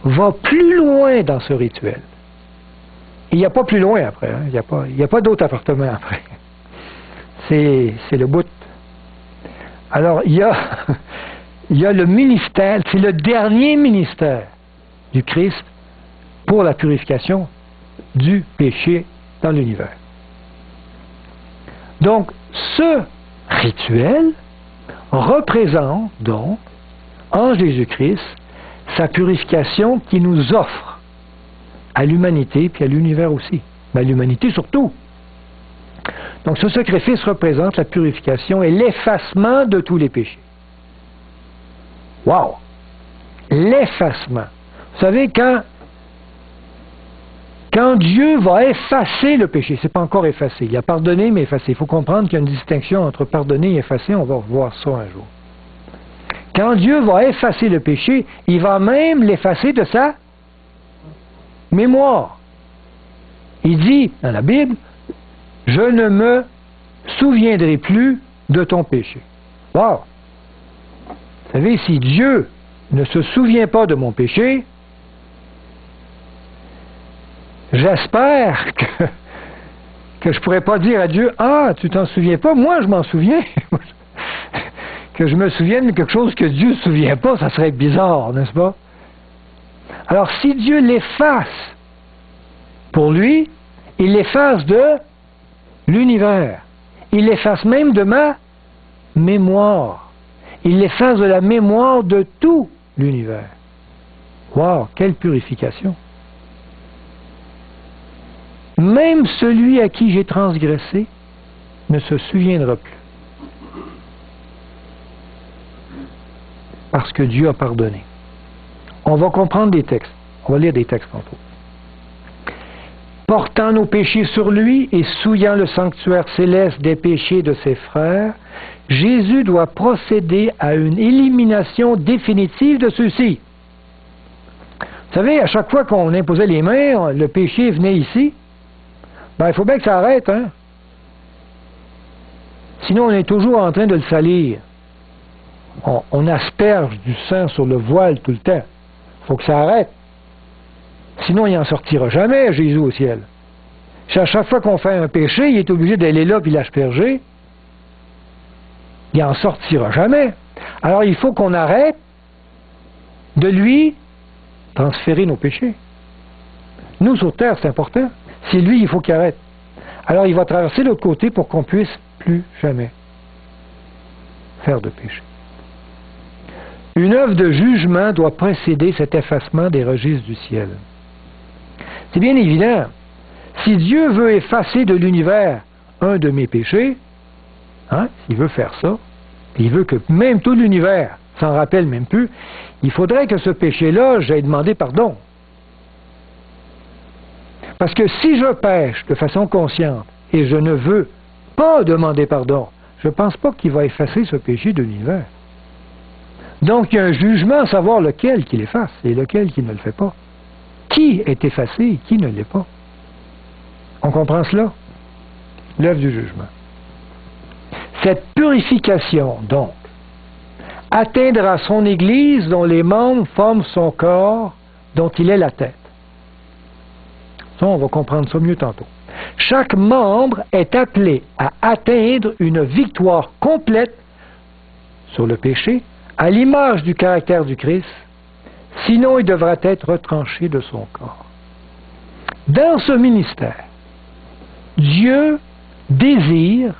[SPEAKER 1] va plus loin dans ce rituel. Il n'y a pas plus loin après, hein? Il n'y a pas d'autre appartement après. C'est le bout. Alors il y a le ministère, c'est le dernier ministère du Christ pour la purification du péché dans l'univers. Donc ce rituel représente donc en Jésus-Christ sa purification qui nous offre à l'humanité puis à l'univers aussi, mais à l'humanité surtout. Donc ce sacrifice représente la purification et l'effacement de tous les péchés. Wow! L'effacement. Vous savez, quand Dieu va effacer le péché, c'est pas encore effacé, il a pardonné mais effacé. Il faut comprendre qu'il y a une distinction entre pardonner et effacer, on va voir ça un jour. Quand Dieu va effacer le péché, il va même l'effacer de sa mémoire. Il dit dans la Bible, « Je ne me souviendrai plus de ton péché. » Wow! Vous savez, si Dieu ne se souvient pas de mon péché, j'espère que je ne pourrais pas dire à Dieu, « Ah, tu t'en souviens pas? Moi, je m'en souviens. » Que je me souvienne de quelque chose que Dieu ne se souvient pas, ça serait bizarre, n'est-ce pas? Alors, si Dieu l'efface pour lui, il l'efface de l'univers. Il l'efface même de ma mémoire. Il l'efface de la mémoire de tout l'univers. Wow, quelle purification! Même celui à qui j'ai transgressé ne se souviendra plus. Parce que Dieu a pardonné. On va comprendre des textes. On va lire des textes tantôt. Portant nos péchés sur lui et souillant le sanctuaire céleste des péchés de ses frères, Jésus doit procéder à une élimination définitive de ceux-ci. Vous savez, à chaque fois qu'on imposait les mains, le péché venait ici. Ben, il faut bien que ça arrête, hein? Sinon, on est toujours en train de le salir. On asperge du sang sur le voile tout le temps. Il faut que ça arrête. Sinon, il n'en sortira jamais, Jésus, au ciel. Si à chaque fois qu'on fait un péché, il est obligé d'aller là et l'asperger, il n'en sortira jamais. Alors, il faut qu'on arrête de lui transférer nos péchés. Nous, sur terre, c'est important. C'est lui, il faut qu'il arrête. Alors, il va traverser l'autre côté pour qu'on puisse plus jamais faire de péché. Une œuvre de jugement doit précéder cet effacement des registres du ciel. C'est bien évident. Si Dieu veut effacer de l'univers un de mes péchés, hein, s'il veut faire ça, il veut que même tout l'univers s'en rappelle même plus, il faudrait que ce péché-là, j'aille demander pardon. Parce que si je pêche de façon consciente et je ne veux pas demander pardon, je ne pense pas qu'il va effacer ce péché de l'univers. Donc il y a un jugement à savoir lequel qu'il efface et lequel qui ne le fait pas. Qui est effacé et qui ne l'est pas. On comprend cela? L'œuvre du jugement. Cette purification, donc, atteindra son Église dont les membres forment son corps, dont il est la tête. Ça, on va comprendre ça mieux tantôt. Chaque membre est appelé à atteindre une victoire complète sur le péché à l'image du caractère du Christ, sinon il devra être retranché de son corps. Dans ce ministère, Dieu désire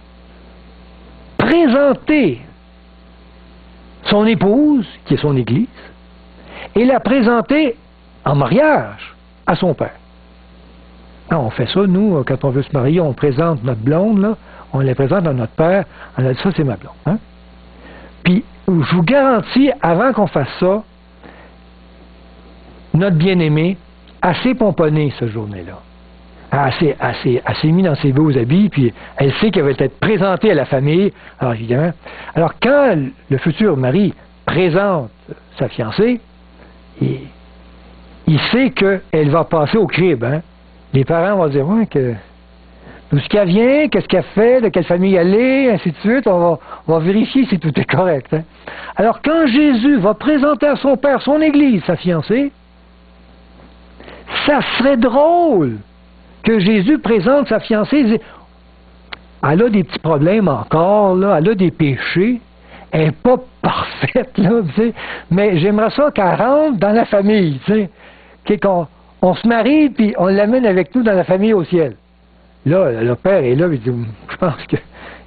[SPEAKER 1] présenter son épouse, qui est son Église, et la présenter en mariage à son Père. Ah, on fait ça, nous, quand on veut se marier, on présente notre blonde, là, on la présente à notre Père, on a dit ça, c'est ma blonde. Hein? Puis, je vous garantis, avant qu'on fasse ça, notre bien-aimée, assez pomponnée cette journée-là, assez mis dans ses beaux habits, puis elle sait qu'elle va être présentée à la famille. Alors, évidemment, alors quand le futur mari présente sa fiancée, il sait qu'elle va passer au crible. Hein? Les parents vont dire, ouais, d'où est-ce qu'elle vient, qu'est-ce qu'elle fait, de quelle famille elle est, ainsi de suite. On va vérifier si tout est correct. Hein? Alors, quand Jésus va présenter à son Père, son Église, sa fiancée, ça serait drôle que Jésus présente sa fiancée et dit, elle a des petits problèmes encore, là, elle a des péchés, elle n'est pas parfaite, là, tu sais, mais j'aimerais ça qu'elle rentre dans la famille, tu sais, qu'on se marie, puis on l'amène avec nous dans la famille au ciel. Là, le père est là, il dit, je pense qu'il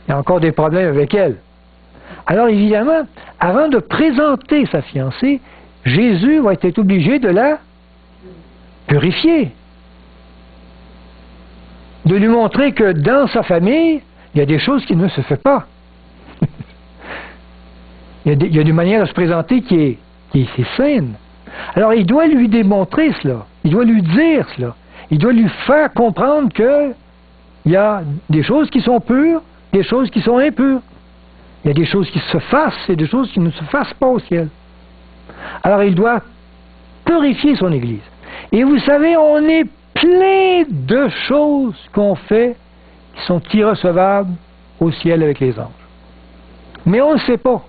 [SPEAKER 1] y a encore des problèmes avec elle. Alors, évidemment, avant de présenter sa fiancée, Jésus va être obligé de la purifier. De lui montrer que dans sa famille, il y a des choses qui ne se font pas. il y a des manières de se présenter qui est saine. Alors, il doit lui démontrer cela. Il doit lui dire cela. Il doit lui faire comprendre que il y a des choses qui sont pures, des choses qui sont impures. Il y a des choses qui se fassent et des choses qui ne se fassent pas au ciel. Alors, il doit purifier son Église. Et vous savez, on est plein de choses qu'on fait qui sont irrecevables au ciel avec les anges. Mais on ne le sait pas.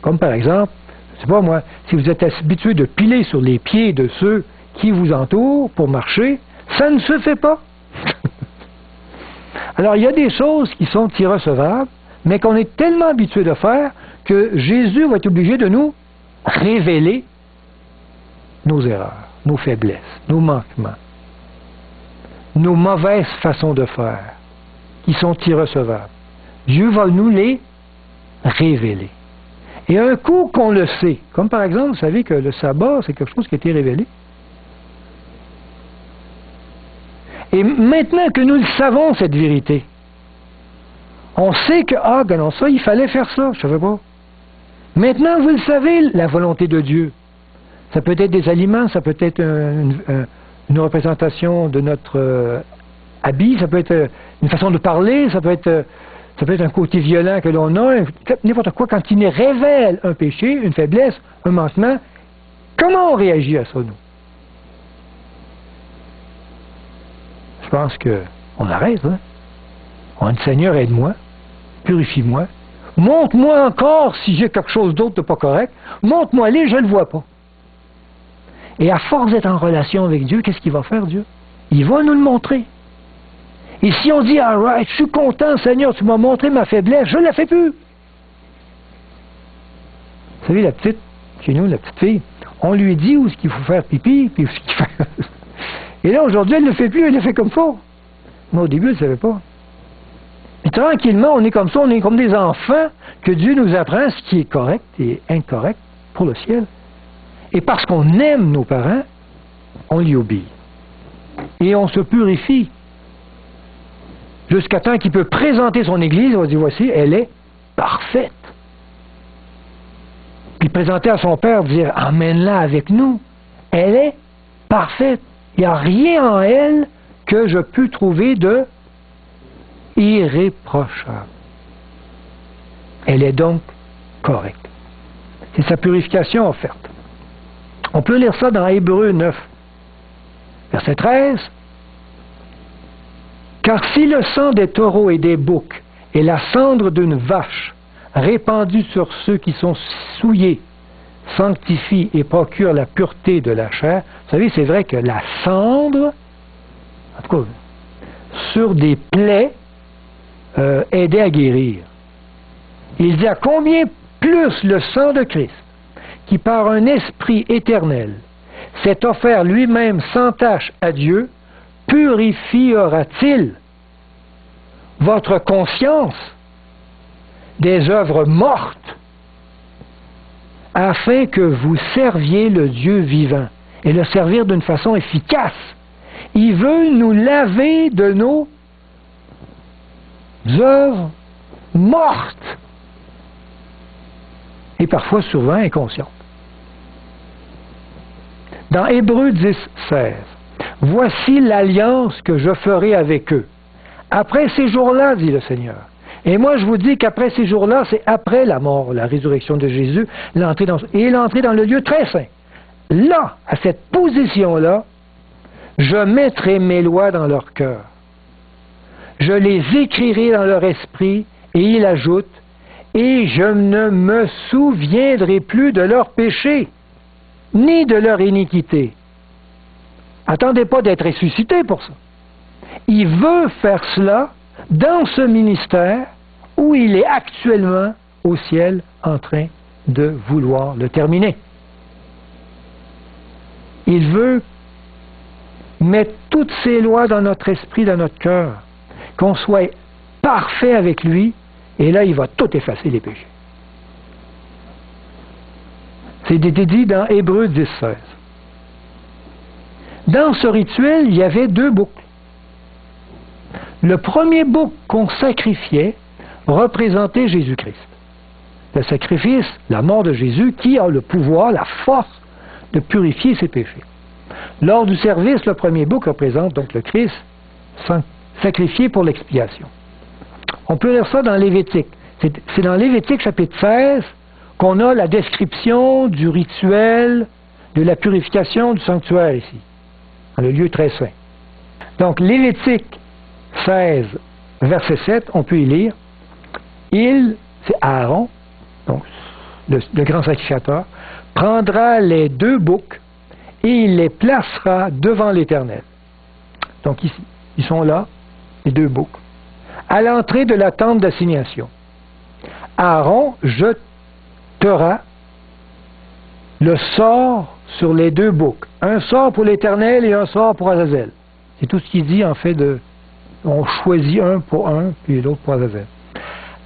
[SPEAKER 1] Comme par exemple, je ne sais pas moi, si vous êtes habitué de piler sur les pieds de ceux qui vous entourent pour marcher, ça ne se fait pas. Alors il y a des choses qui sont irrecevables, mais qu'on est tellement habitué de faire que Jésus va être obligé de nous révéler nos erreurs, nos faiblesses, nos manquements, nos mauvaises façons de faire, qui sont irrecevables. Dieu va nous les révéler. Et un coup qu'on le sait, comme par exemple, vous savez que le sabbat, c'est quelque chose qui a été révélé. Et maintenant que nous le savons, cette vérité, on sait que, non, ça, il fallait faire ça, je ne savais pas. Maintenant, vous le savez, la volonté de Dieu. Ça peut être des aliments, ça peut être une représentation de notre habit, ça peut être une façon de parler, ça peut être un côté violent que l'on a, n'importe quoi. Quand il nous révèle un péché, une faiblesse, un manquement, comment on réagit à ça, nous? Je pense qu'on arrête, hein? On dit, Seigneur, aide-moi, purifie-moi, montre-moi encore si j'ai quelque chose d'autre de pas correct, montre-moi-les, je ne le vois pas. Et à force d'être en relation avec Dieu, qu'est-ce qu'il va faire, Dieu? Il va nous le montrer. Et si on dit, all right, je suis content, Seigneur, tu m'as montré ma faiblesse, je ne la fais plus. Vous savez, la petite, chez nous, la petite fille, on lui dit où est-ce qu'il faut faire pipi, puis où est-ce qu'il fait... Et là, aujourd'hui, elle ne le fait plus, elle le fait comme ça. Mais au début, elle ne savait pas. Et tranquillement, on est comme ça, on est comme des enfants que Dieu nous apprend ce qui est correct et incorrect pour le ciel. Et parce qu'on aime nos parents, on lui obéit. Et on se purifie. Jusqu'à temps qu'il peut présenter son Église, on va dire, voici, elle est parfaite. Puis présenter à son Père, dire, emmène-la avec nous. Elle est parfaite. Il n'y a rien en elle que je peux trouver de irréprochable. Elle est donc correcte. C'est sa purification offerte. On peut lire ça dans Hébreux 9, verset 13. Car si le sang des taureaux et des boucs et la cendre d'une vache répandue sur ceux qui sont souillés sanctifie et procure la pureté de la chair, vous savez, c'est vrai que la cendre, en tout cas, sur des plaies, aidait à guérir. Il dit à combien plus le sang de Christ, qui par un esprit éternel s'est offert lui-même sans tache à Dieu, purifiera-t-il votre conscience des œuvres mortes, afin que vous serviez le Dieu vivant, et le servir d'une façon efficace. Il veut nous laver de nos œuvres mortes, et parfois souvent inconscientes. Dans Hébreux 10, 16, « Voici l'alliance que je ferai avec eux. Après ces jours-là, dit le Seigneur. » Et moi, je vous dis qu'après ces jours-là, c'est après la mort, la résurrection de Jésus, l'entrée dans le lieu très saint. Là, à cette position-là, je mettrai mes lois dans leur cœur. Je les écrirai dans leur esprit, et il ajoute, et je ne me souviendrai plus de leurs péchés, ni de leur iniquité. Attendez pas d'être ressuscité pour ça. Il veut faire cela dans ce ministère où il est actuellement au ciel en train de vouloir le terminer. Il veut mettre toutes ces lois dans notre esprit, dans notre cœur, qu'on soit parfait avec lui, et là, il va tout effacer les péchés. C'est dit dans Hébreux 10, 16. Dans ce rituel, il y avait 2 boucs. Le premier bouc qu'on sacrifiait représentait Jésus-Christ. Le sacrifice, la mort de Jésus, qui a le pouvoir, la force de purifier ses péchés. Lors du service, le premier bouc représente donc le Christ sacrifié pour l'expiation. On peut lire ça dans Lévitique. C'est dans Lévitique chapitre 16 qu'on a la description du rituel de la purification du sanctuaire ici, dans le lieu très saint. Donc Lévitique 16, verset 7, on peut y lire, c'est Aaron, donc le grand sacrificateur, prendra les 2 boucs et il les placera devant l'Éternel. Donc ici, ils sont là, les 2 boucs, à l'entrée de la tente d'assignation. Aaron jetera le sort sur les 2 boucs, un sort pour l'Éternel et un sort pour Azazel. C'est tout ce qu'il dit en fait de... On choisit un pour un, puis l'autre pour Azazel.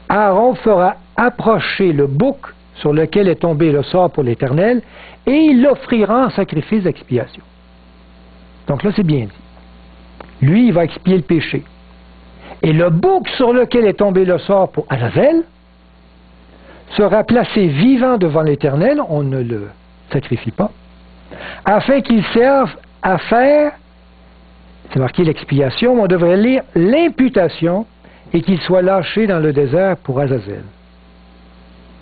[SPEAKER 1] Aaron fera approcher le bouc sur lequel est tombé le sort pour l'Éternel, et il l'offrira en sacrifice d'expiation. Donc là, c'est bien dit. Lui, il va expier le péché. Et le bouc sur lequel est tombé le sort pour Azazel sera placé vivant devant l'Éternel, on ne le sacrifie pas, afin qu'il serve à faire, c'est marqué l'expiation, mais on devrait lire l'imputation, et qu'il soit lâché dans le désert pour Azazel.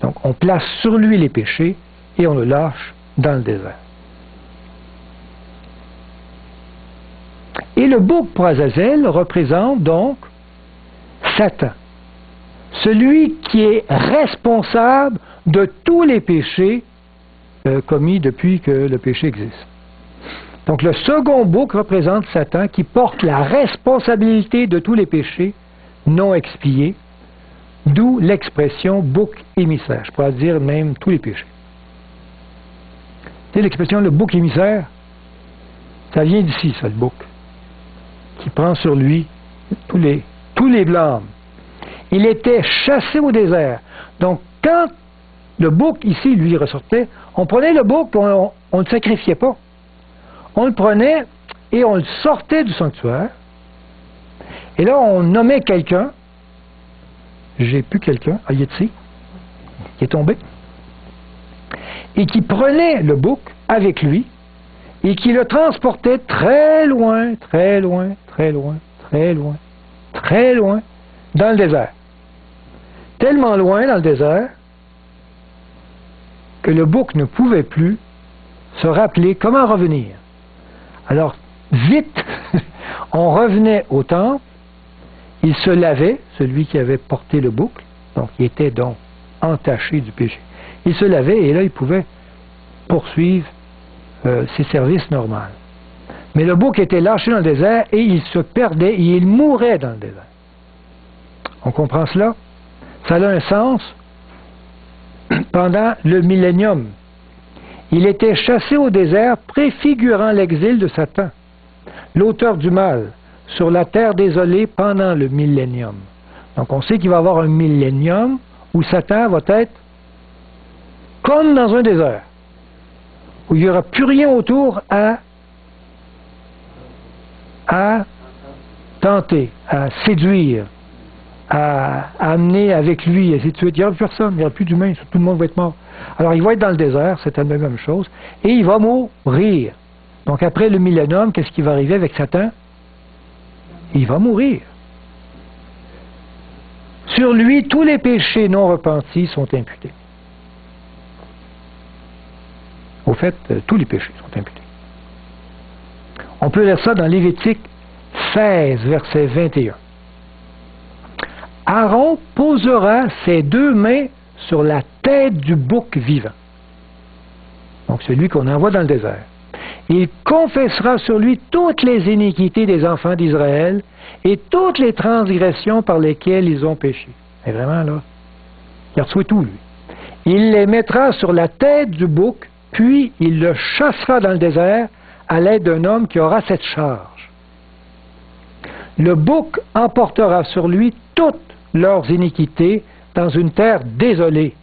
[SPEAKER 1] Donc on place sur lui les péchés et on le lâche dans le désert. Et le bouc pour Azazel représente donc Satan, celui qui est responsable de tous les péchés commis depuis que le péché existe. Donc le second bouc représente Satan qui porte la responsabilité de tous les péchés non expiés, d'où l'expression bouc émissaire. Je pourrais dire même tous les péchés. Tu sais, l'expression le bouc émissaire, ça vient d'ici, ça, le bouc, qui prend sur lui tous les blâmes. Il était chassé au désert. Donc, quand le bouc, ici, lui, ressortait, on prenait le bouc, on ne le sacrifiait pas. On le prenait et on le sortait du sanctuaire. Et là, on nommait quelqu'un. J'ai plus quelqu'un. Ah, il est ici. Il est tombé. Et qui prenait le bouc avec lui et qui le transportait très loin, très loin, très loin, très loin, très loin dans le désert. Tellement loin dans le désert que le bouc ne pouvait plus se rappeler comment revenir. Alors, vite, on revenait au temple, il se lavait, celui qui avait porté le bouc, donc il était donc entaché du péché. Il se lavait et là, il pouvait poursuivre ses services normaux. Mais le bouc était lâché dans le désert et il se perdait et il mourait dans le désert. On comprend cela? Ça a un sens pendant le millénium. Il était chassé au désert, préfigurant l'exil de Satan, l'auteur du mal, sur la terre désolée pendant le millénium. Donc on sait qu'il va y avoir un millénium où Satan va être comme dans un désert, où il n'y aura plus rien autour à tenter, à séduire, à amener avec lui, et ainsi de suite. Il n'y aura plus personne, il n'y aura plus d'humains, tout le monde va être mort. Alors il va être dans le désert, c'est la même chose, et il va mourir. Donc après le millénium, qu'est-ce qui va arriver avec Satan? Il va mourir. Sur lui, tous les péchés non repentis sont imputés. Au fait, tous les péchés sont imputés. On peut lire ça dans Lévitique 16, verset 21. Aaron posera ses 2 mains sur la tête du bouc vivant. Donc celui qu'on envoie dans le désert. Il confessera sur lui toutes les iniquités des enfants d'Israël et toutes les transgressions par lesquelles ils ont péché. Et vraiment là, il reçoit tout, lui. Il les mettra sur la tête du bouc, puis il le chassera dans le désert à l'aide d'un homme qui aura cette charge. Le bouc emportera sur lui toutes leurs iniquités dans une terre désolée.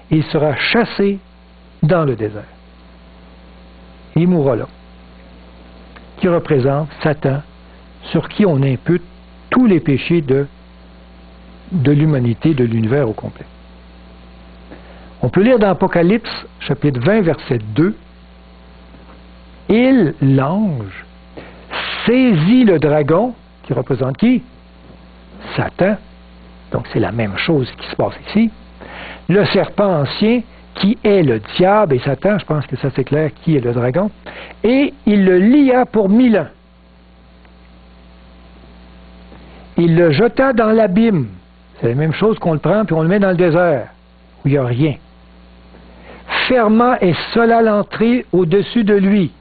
[SPEAKER 1] Il sera chassé dans le désert. Il mourra là. Qui représente Satan, sur qui on impute tous les péchés de l'humanité, de l'univers au complet. On peut lire dans Apocalypse, chapitre 20, verset 2. Il, l'ange, saisit le dragon, qui représente qui? Satan. Donc c'est la même chose qui se passe ici. Le serpent ancien, qui est le diable et Satan, je pense que ça c'est clair, qui est le dragon, et il le lia pour 1000 ans. Il le jeta dans l'abîme. C'est la même chose qu'on le prend puis on le met dans le désert, où il n'y a rien. Ferma et sella l'entrée au-dessus de lui.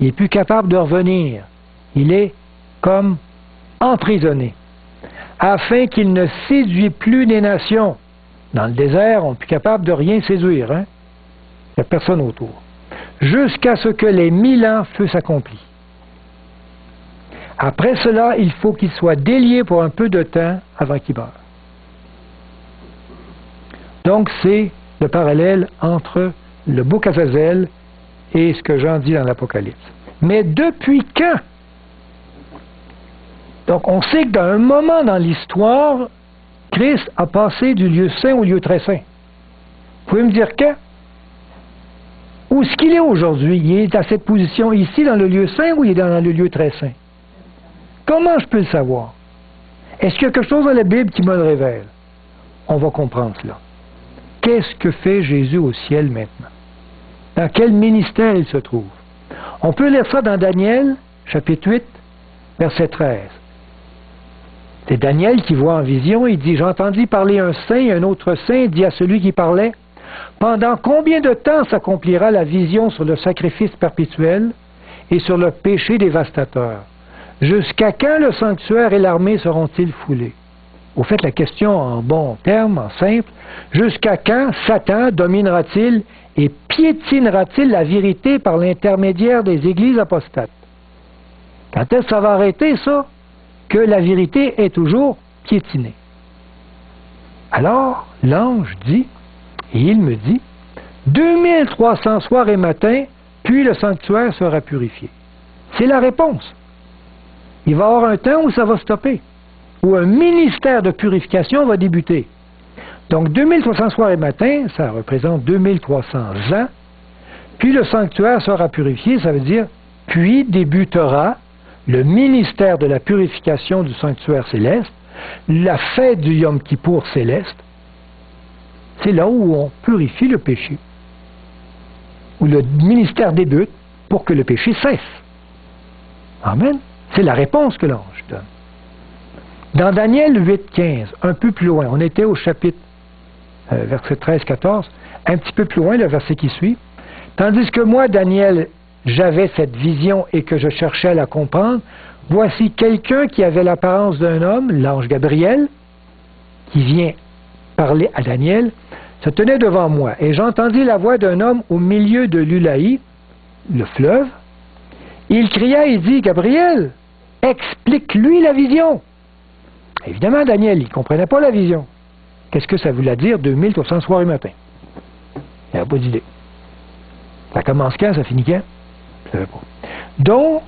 [SPEAKER 1] Il n'est plus capable de revenir. Il est comme emprisonné, afin qu'il ne séduit plus des nations. Dans le désert, on n'est plus capable de rien séduire. Hein? Il n'y a personne autour. Jusqu'à ce que les 1000 ans fussent accomplis. Après cela, il faut qu'il soit délié pour un peu de temps avant qu'il meure. Donc, c'est le parallèle entre le bouc Azazel et ce que Jean dit dans l'Apocalypse. Mais depuis quand? Donc, on sait que dans un moment dans l'histoire, Christ a passé du lieu saint au lieu très saint. Vous pouvez me dire quand? Où est-ce qu'il est aujourd'hui? Il est à cette position ici, dans le lieu saint, ou il est dans le lieu très saint? Comment je peux le savoir? Est-ce qu'il y a quelque chose dans la Bible qui me le révèle? On va comprendre cela. Qu'est-ce que fait Jésus au ciel maintenant? Dans quel ministère il se trouve? On peut lire ça dans Daniel, chapitre 8, verset 13. C'est Daniel qui voit en vision, il dit « J'entendis parler un saint, et un autre saint dit à celui qui parlait, « Pendant combien de temps s'accomplira la vision sur le sacrifice perpétuel et sur le péché dévastateur? Jusqu'à quand le sanctuaire et l'armée seront-ils foulés? » Au fait, la question en bon terme, en simple, jusqu'à quand Satan dominera-t-il et piétinera-t-il la vérité par l'intermédiaire des églises apostates? Quand est-ce que ça va arrêter, ça? Que la vérité est toujours piétinée. Alors, l'ange dit, et il me dit, 2300 soirs et matins, puis le sanctuaire sera purifié. C'est la réponse. Il va y avoir un temps où ça va stopper, où un ministère de purification va débuter. Donc 2300 soirs et matins, ça représente 2300 ans, puis le sanctuaire sera purifié, ça veut dire, puis débutera le ministère de la purification du sanctuaire céleste, la fête du Yom Kippour céleste. C'est là où on purifie le péché, où le ministère débute pour que le péché cesse. Amen. C'est la réponse que l'ange donne. Dans Daniel 8,15, un peu plus loin, on était au chapitre verset 13-14, un petit peu plus loin, le verset qui suit. Tandis que moi, Daniel, j'avais cette vision et que je cherchais à la comprendre, voici quelqu'un qui avait l'apparence d'un homme, l'ange Gabriel, qui vient parler à Daniel, se tenait devant moi, et j'entendis la voix d'un homme au milieu de l'Ulaï, le fleuve. Il cria et dit, Gabriel, explique-lui la vision. Évidemment, Daniel, il ne comprenait pas la vision. Qu'est-ce que ça voulait dire 2300 soir et matin? Il n'avait pas d'idée. Ça commence quand, ça finit quand? Je ne savais pas. Donc,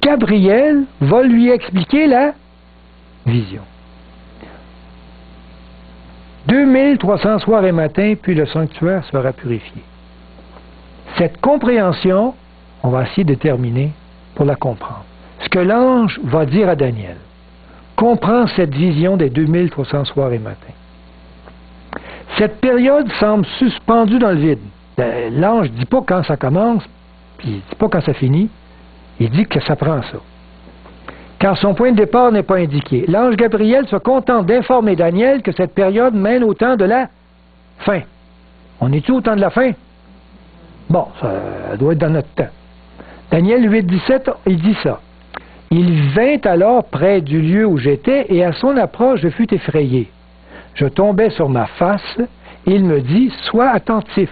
[SPEAKER 1] Gabriel va lui expliquer la vision. 2300 soirs et matins, puis le sanctuaire sera purifié. Cette compréhension, on va essayer de terminer pour la comprendre. Ce que l'ange va dire à Daniel. Comprends cette vision des 2300 soirs et matins. Cette période semble suspendue dans le vide. L'ange ne dit pas quand ça commence, puis il ne dit pas quand ça finit. Il dit que ça prend ça. Car son point de départ n'est pas indiqué. L'ange Gabriel se contente d'informer Daniel que cette période mène au temps de la fin. On est-tu au temps de la fin? Bon, ça doit être dans notre temps. Daniel 8,17, il dit ça. Il vint alors près du lieu où j'étais, et à son approche, je fus effrayé. Je tombais sur ma face, et il me dit, sois attentif,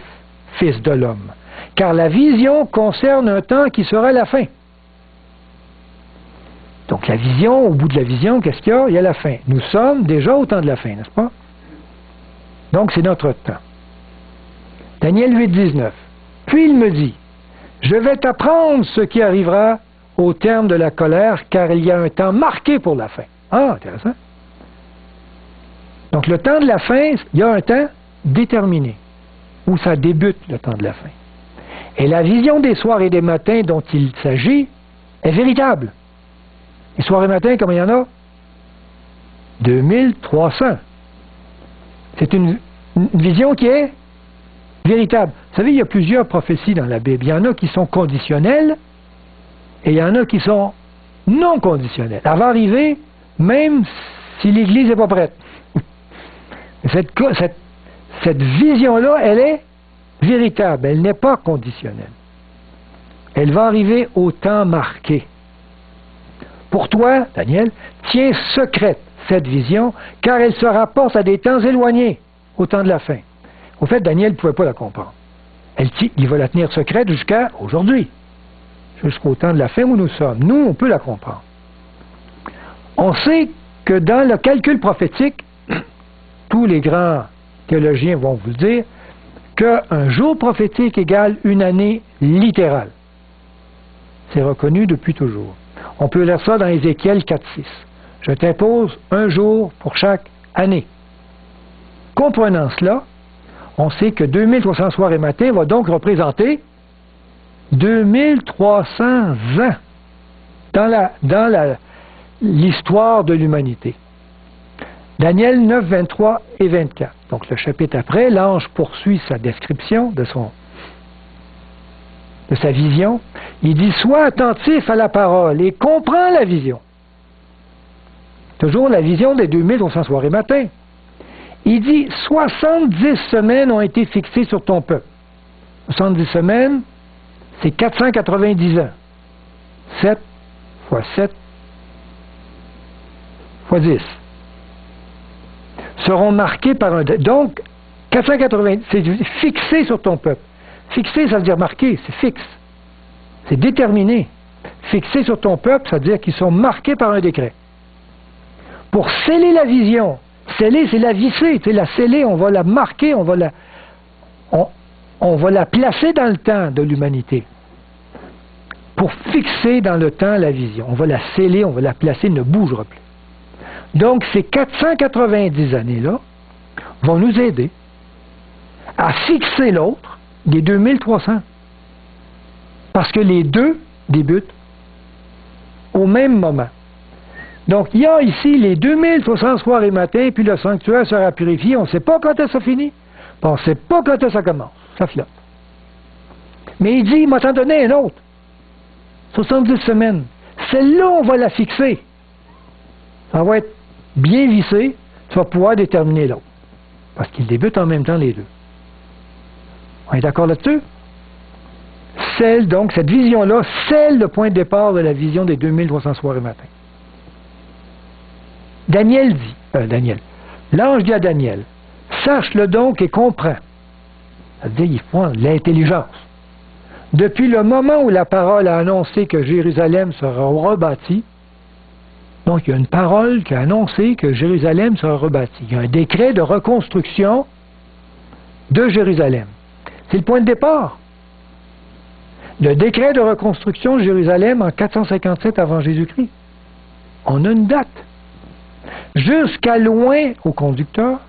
[SPEAKER 1] fils de l'homme, car la vision concerne un temps qui sera la fin. Donc la vision, au bout de la vision, qu'est-ce qu'il y a? Il y a la fin. Nous sommes déjà au temps de la fin, n'est-ce pas? Donc c'est notre temps. Daniel 8,19. Puis il me dit, je vais t'apprendre ce qui arrivera au terme de la colère, car il y a un temps marqué pour la fin. Ah, intéressant. Donc le temps de la fin, il y a un temps déterminé, où ça débute le temps de la fin. Et la vision des soirs et des matins dont il s'agit est véritable. Les soirs et matins, comme il y en a? 2300. C'est une vision qui est véritable. Vous savez, il y a plusieurs prophéties dans la Bible. Il y en a qui sont conditionnelles et il y en a qui sont non conditionnelles. Elle va arriver même si l'Église n'est pas prête. Cette vision-là, elle est véritable. Elle n'est pas conditionnelle. Elle va arriver au temps marqué. Pour toi, Daniel, tiens secrète cette vision, car elle se rapporte à des temps éloignés, au temps de la fin. Au fait, Daniel ne pouvait pas la comprendre. Il va la tenir secrète jusqu'à aujourd'hui, jusqu'au temps de la fin où nous sommes. Nous, on peut la comprendre. On sait que dans le calcul prophétique, tous les grands théologiens vont vous le dire, qu'un jour prophétique égale une année littérale. C'est reconnu depuis toujours. On peut lire ça dans Ézéchiel 4,6. Je t'impose un jour pour chaque année. Comprenant cela, on sait que 2300 soirs et matins va donc représenter 2300 ans dans l'histoire de l'humanité. Daniel 9, 23 et 24. Donc le chapitre après, l'ange poursuit sa description de sa vision. Il dit, sois attentif à la parole et comprends la vision. Toujours la vision des 2300 soirs et matins. Il dit, 70 semaines ont été fixées sur ton peuple. 70 semaines, c'est 490 ans. 7 fois 7 fois 10. Seront marqués par un... Donc, 490, c'est fixé sur ton peuple. Fixé, ça veut dire marqué, c'est fixe. C'est déterminé. Fixé sur ton peuple, ça veut dire qu'ils sont marqués par un décret. Pour sceller la vision, sceller, c'est la visser, c'est la sceller, on va la marquer, on va la placer dans le temps de l'humanité. Pour fixer dans le temps la vision. On va la sceller, on va la placer, elle ne bougera plus. Donc, ces 490 années-là vont nous aider à fixer l'autre des 2300. Parce que les deux débutent au même moment. Donc, il y a ici les 2300 soirs et matins, puis le sanctuaire sera purifié. On ne sait pas quand ça finit, on ne sait pas quand ça commence. Ça flotte. Mais il dit, il m'a t'en donné un autre. 70 semaines. Celle-là, on va la fixer. Ça va être bien vissé, tu vas pouvoir déterminer l'autre. Parce qu'ils débutent en même temps les deux. On est d'accord là-dessus? Donc, cette vision-là, c'est le point de départ de la vision des 2300 soirs et matins. L'ange dit à Daniel, Sache-le donc et comprends. C'est-à-dire, il faut l'intelligence. Depuis le moment où la parole a annoncé que Jérusalem sera rebâtie, donc il y a une parole qui a annoncé que Jérusalem sera rebâtie. Il y a un décret de reconstruction de Jérusalem. C'est le point de départ. Le décret de reconstruction de Jérusalem en 457 avant Jésus-Christ. On a une date. Jusqu'à loin au conducteur.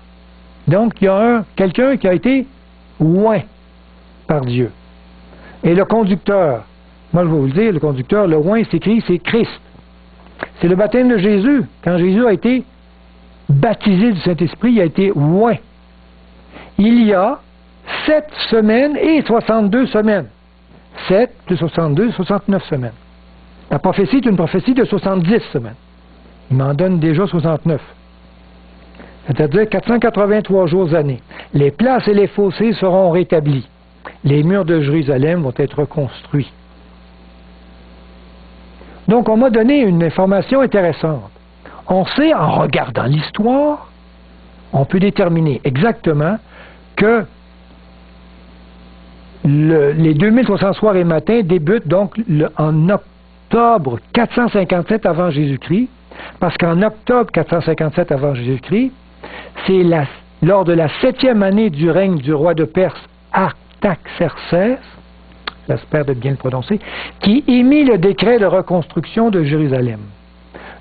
[SPEAKER 1] Donc, il y a quelqu'un qui a été loin par Dieu. Et le conducteur, moi je vais vous le dire, le conducteur, le loin, c'est écrit, c'est Christ. C'est le baptême de Jésus. Quand Jésus a été baptisé du Saint-Esprit, il a été loin. Il y a 7 semaines et 62 semaines. 7 plus 62, 69 semaines. La prophétie est une prophétie de 70 semaines. Il m'en donne déjà 69. C'est-à-dire 483 jours années. Les places et les fossés seront rétablis. Les murs de Jérusalem vont être reconstruits. Donc, on m'a donné une information intéressante. On sait, en regardant l'histoire, on peut déterminer exactement que les 2300 soirs et matins débutent donc en octobre 457 avant Jésus-Christ, parce qu'en octobre 457 avant Jésus-Christ, c'est lors de la 7e année du règne du roi de Perse, Artaxerxès, j'espère de bien le prononcer, qui émit le décret de reconstruction de Jérusalem.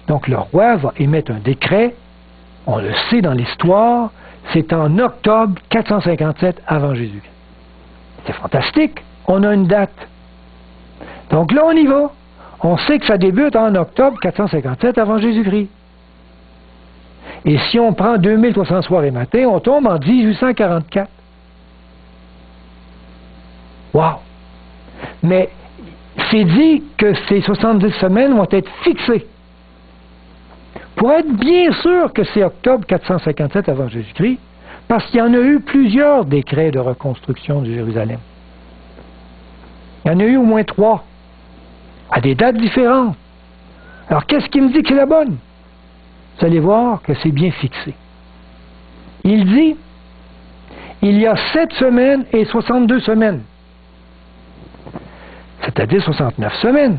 [SPEAKER 1] Donc le roi va émettre un décret, on le sait dans l'histoire, c'est en octobre 457 avant Jésus-Christ. C'est fantastique, on a une date. Donc là on y va. On sait que ça débute en octobre 457 avant Jésus-Christ. Et si on prend 2300 soirs et matins, on tombe en 1844. Wow! Mais c'est dit que ces 70 semaines vont être fixées. Pour être bien sûr que c'est octobre 457 avant Jésus-Christ, parce qu'il y en a eu plusieurs décrets de reconstruction de Jérusalem. Il y en a eu au moins 3, à des dates différentes. Alors qu'est-ce qui me dit que c'est la bonne? Vous allez voir que c'est bien fixé. Il dit, il y a 7 semaines et 62 semaines. C'est-à-dire 69 semaines.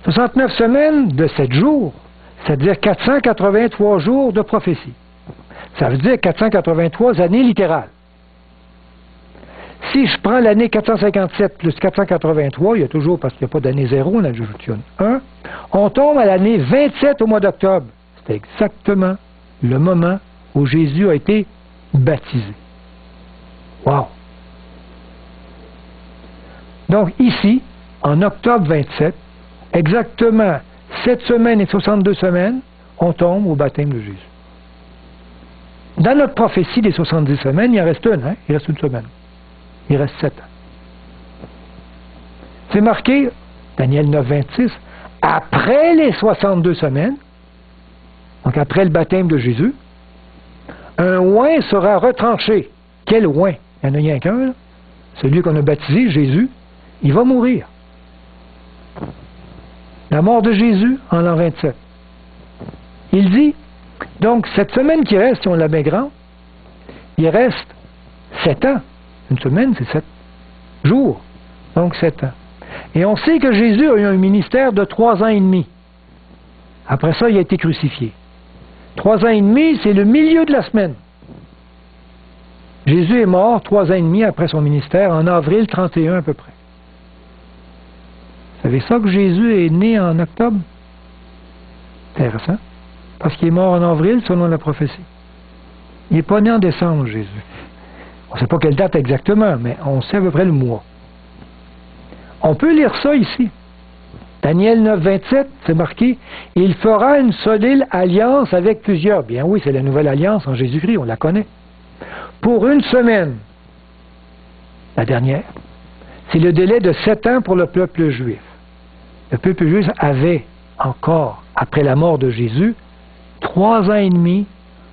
[SPEAKER 1] 69 semaines de 7 jours, c'est-à-dire 483 jours de prophétie. Ça veut dire 483 années littérales. Si je prends l'année 457 plus 483, il y a toujours, parce qu'il n'y a pas d'année 0, on ajoute 1, on tombe à l'année 27 au mois d'octobre. C'est exactement le moment où Jésus a été baptisé. Wow! Donc ici, en octobre 27, exactement 7 semaines et 62 semaines, on tombe au baptême de Jésus. Dans notre prophétie des 70 semaines, il en reste une, hein? Il reste une semaine. Il reste 7 ans. C'est marqué, Daniel 9, 26, après les 62 semaines, donc après le baptême de Jésus, un oint sera retranché. Quel oint? Il n'y en a rien qu'un, là. Celui qu'on a baptisé, Jésus, il va mourir. La mort de Jésus en l'an 27. Il dit, donc cette semaine qui reste, si on la met grand, il reste 7 ans. Une semaine, c'est 7 jours. Donc 7 ans. Et on sait que Jésus a eu un ministère de 3 ans et demi. Après ça, il a été crucifié. 3 ans et demi, c'est le milieu de la semaine. Jésus est mort 3 ans et demi après son ministère, en avril 31 à peu près. Vous savez ça que Jésus est né en octobre? Intéressant. Parce qu'il est mort en avril selon la prophétie. Il n'est pas né en décembre, Jésus. On ne sait pas quelle date exactement, mais on sait à peu près le mois. On peut lire ça ici. Daniel 9, 27, c'est marqué, « Il fera une solide alliance avec plusieurs. » Bien oui, c'est la nouvelle alliance en Jésus-Christ, on la connaît. Pour une semaine, la dernière, c'est le délai de 7 ans pour le peuple juif. Le peuple juif avait encore, après la mort de Jésus, 3 ans et demi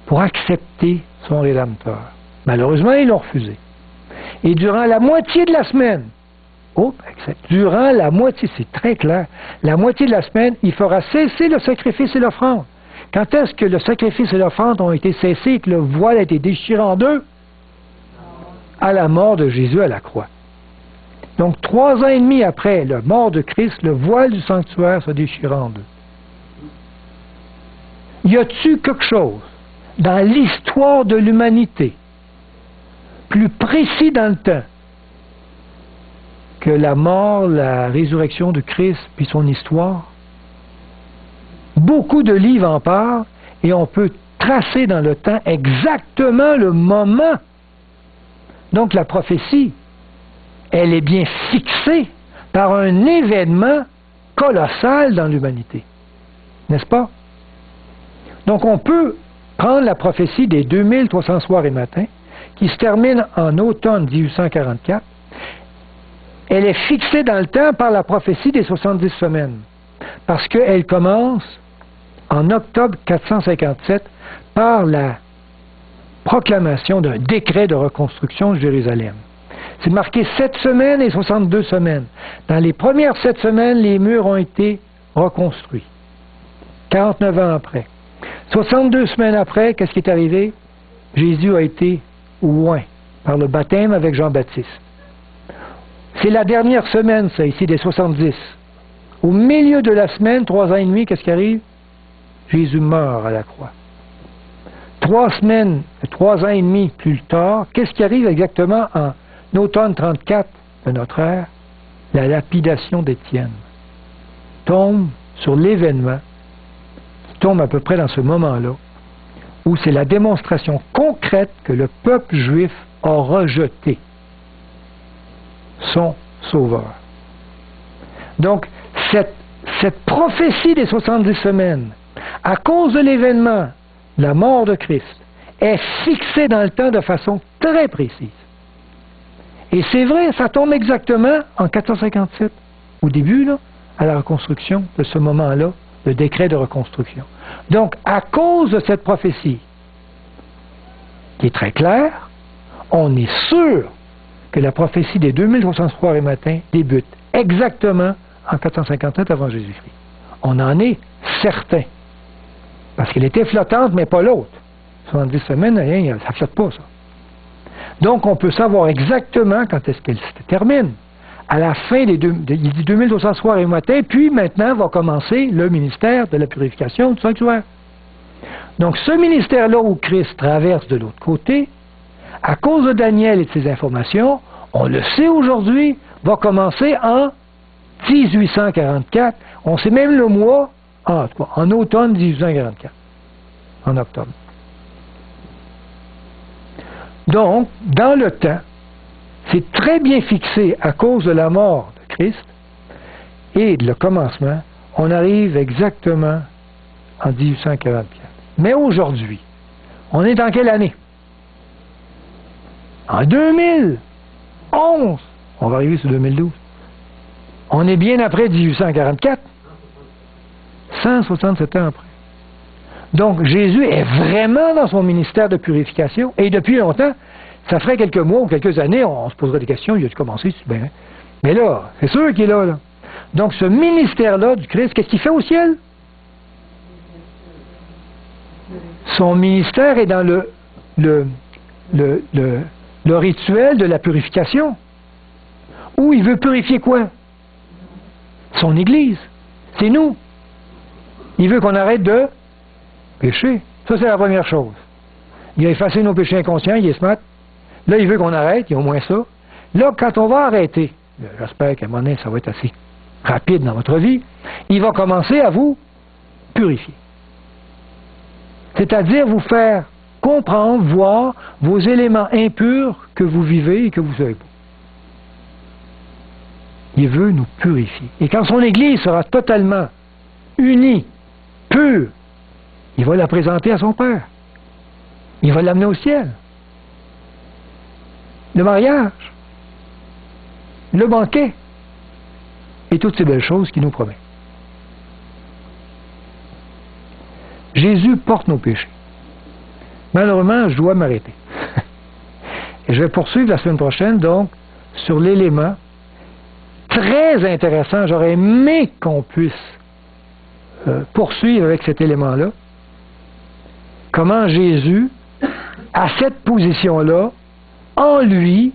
[SPEAKER 1] pour accepter son Rédempteur. Malheureusement, ils l'ont refusé. Et durant la moitié de la semaine, durant la moitié, c'est très clair, la moitié de la semaine, il fera cesser le sacrifice et l'offrande. Quand est-ce que le sacrifice et l'offrande ont été cessés et que le voile a été déchiré en deux? À la mort de Jésus à la croix. Donc, 3 ans et demi après la mort de Christ, le voile du sanctuaire se déchira en deux. Y a-t-il quelque chose dans l'histoire de l'humanité plus précis dans le temps que la mort, la résurrection de Christ puis son histoire? Beaucoup de livres en parlent et on peut tracer dans le temps exactement le moment. Donc la prophétie, elle est bien fixée par un événement colossal dans l'humanité. N'est-ce pas? Donc on peut prendre la prophétie des 2300 soirs et matins, qui se termine en automne 1844. Elle est fixée dans le temps par la prophétie des 70 semaines, parce qu'elle commence en octobre 457 par la proclamation d'un décret de reconstruction de Jérusalem. C'est marqué 7 semaines et 62 semaines. Dans les premières 7 semaines, les murs ont été reconstruits. 49 ans après. 62 semaines après, qu'est-ce qui est arrivé? Jésus a été oint par le baptême avec Jean-Baptiste. C'est la dernière semaine, ça, ici, des 70. Au milieu de la semaine, 3 ans et demi, qu'est-ce qui arrive? Jésus meurt à la croix. 3 semaines, 3 ans et demi plus tard, qu'est-ce qui arrive exactement en automne 34 de notre ère? La lapidation d'Étienne tombe sur l'événement qui tombe à peu près dans ce moment-là, où c'est la démonstration concrète que le peuple juif a rejeté son Sauveur. Donc, cette prophétie des 70 semaines, à cause de l'événement, la mort de Christ, est fixée dans le temps de façon très précise. Et c'est vrai, ça tombe exactement en 457, au début, là, à la reconstruction de ce moment-là, le décret de reconstruction. Donc, à cause de cette prophétie, qui est très claire, on est sûr que la prophétie des 2300 soirs et matins débute exactement en 457 avant Jésus-Christ. On en est certain. Parce qu'elle était flottante, mais pas l'autre. 70 semaines, rien, ça ne flotte pas, ça. Donc, on peut savoir exactement quand est-ce qu'elle se termine. À la fin il dit 2200 soirs et matins, puis maintenant va commencer le ministère de la purification du sanctuaire. Donc, ce ministère-là où Christ traverse de l'autre côté, à cause de Daniel et de ses informations, on le sait aujourd'hui, va commencer en 1844. On sait même le mois, en automne 1844, en octobre. Donc, dans le temps, c'est très bien fixé à cause de la mort de Christ et le commencement, on arrive exactement en 1844. Mais aujourd'hui, on est en quelle année? En 2011. On va arriver sur 2012. On est bien après 1844. 167 ans après. Donc, Jésus est vraiment dans son ministère de purification. Et depuis longtemps, ça ferait quelques mois ou quelques années, on se poserait des questions. Il a commencé, ben, mais là, c'est sûr qu'il est là, là. Donc, ce ministère-là du Christ, qu'est-ce qu'il fait au ciel? Son ministère est dans le rituel de la purification. Où il veut purifier quoi? Son Église. C'est nous. Il veut qu'on arrête de pécher. Ça, c'est la première chose. Il a effacé nos péchés inconscients, il est smart. Là, il veut qu'on arrête, il y a au moins ça. Là, quand on va arrêter, j'espère qu'à un moment donné, ça va être assez rapide dans votre vie, il va commencer à vous purifier. C'est-à-dire vous faire comprendre, voir vos éléments impurs que vous vivez et que vous ne savez pas. Il veut nous purifier. Et quand son Église sera totalement unie, pure, il va la présenter à son Père. Il va l'amener au ciel. Le mariage, le banquet, et toutes ces belles choses qu'il nous promet. Jésus porte nos péchés. Malheureusement, je dois m'arrêter. Et je vais poursuivre la semaine prochaine, donc, sur l'élément très intéressant. J'aurais aimé qu'on puisse poursuivre avec cet élément-là. comment Jésus, à cette position-là, en lui,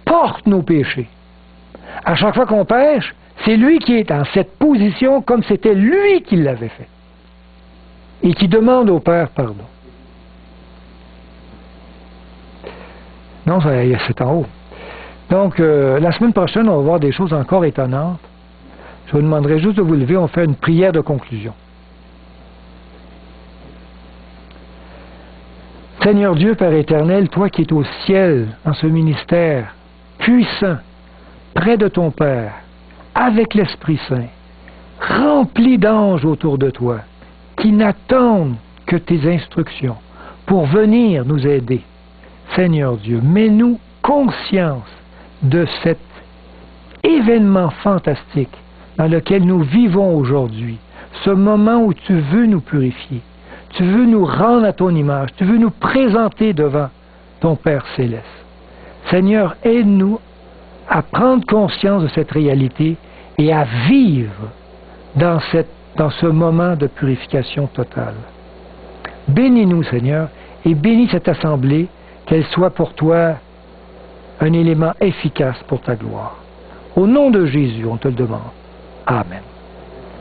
[SPEAKER 1] porte nos péchés. À chaque fois qu'on pêche, c'est lui qui est dans cette position comme c'était lui qui l'avait fait. Et qui demande au Père pardon. Non, c'est en haut. Donc, la semaine prochaine, on va voir des choses encore étonnantes. Je vous demanderai juste de vous lever, on fait une prière de conclusion. Seigneur Dieu, Père éternel, toi qui es au ciel, dans ce ministère puissant, près de ton Père, avec l'Esprit Saint, rempli d'anges autour de toi, qui n'attendent que tes instructions pour venir nous aider. Seigneur Dieu, mets-nous conscience de cet événement fantastique dans lequel nous vivons aujourd'hui, ce moment où tu veux nous purifier, tu veux nous rendre à ton image, tu veux nous présenter devant ton Père céleste. Seigneur, aide-nous à prendre conscience de cette réalité et à vivre dans ce moment de purification totale. Bénis-nous, Seigneur, et bénis cette assemblée, qu'elle soit pour toi un élément efficace pour ta gloire. Au nom de Jésus, on te le demande. Amen.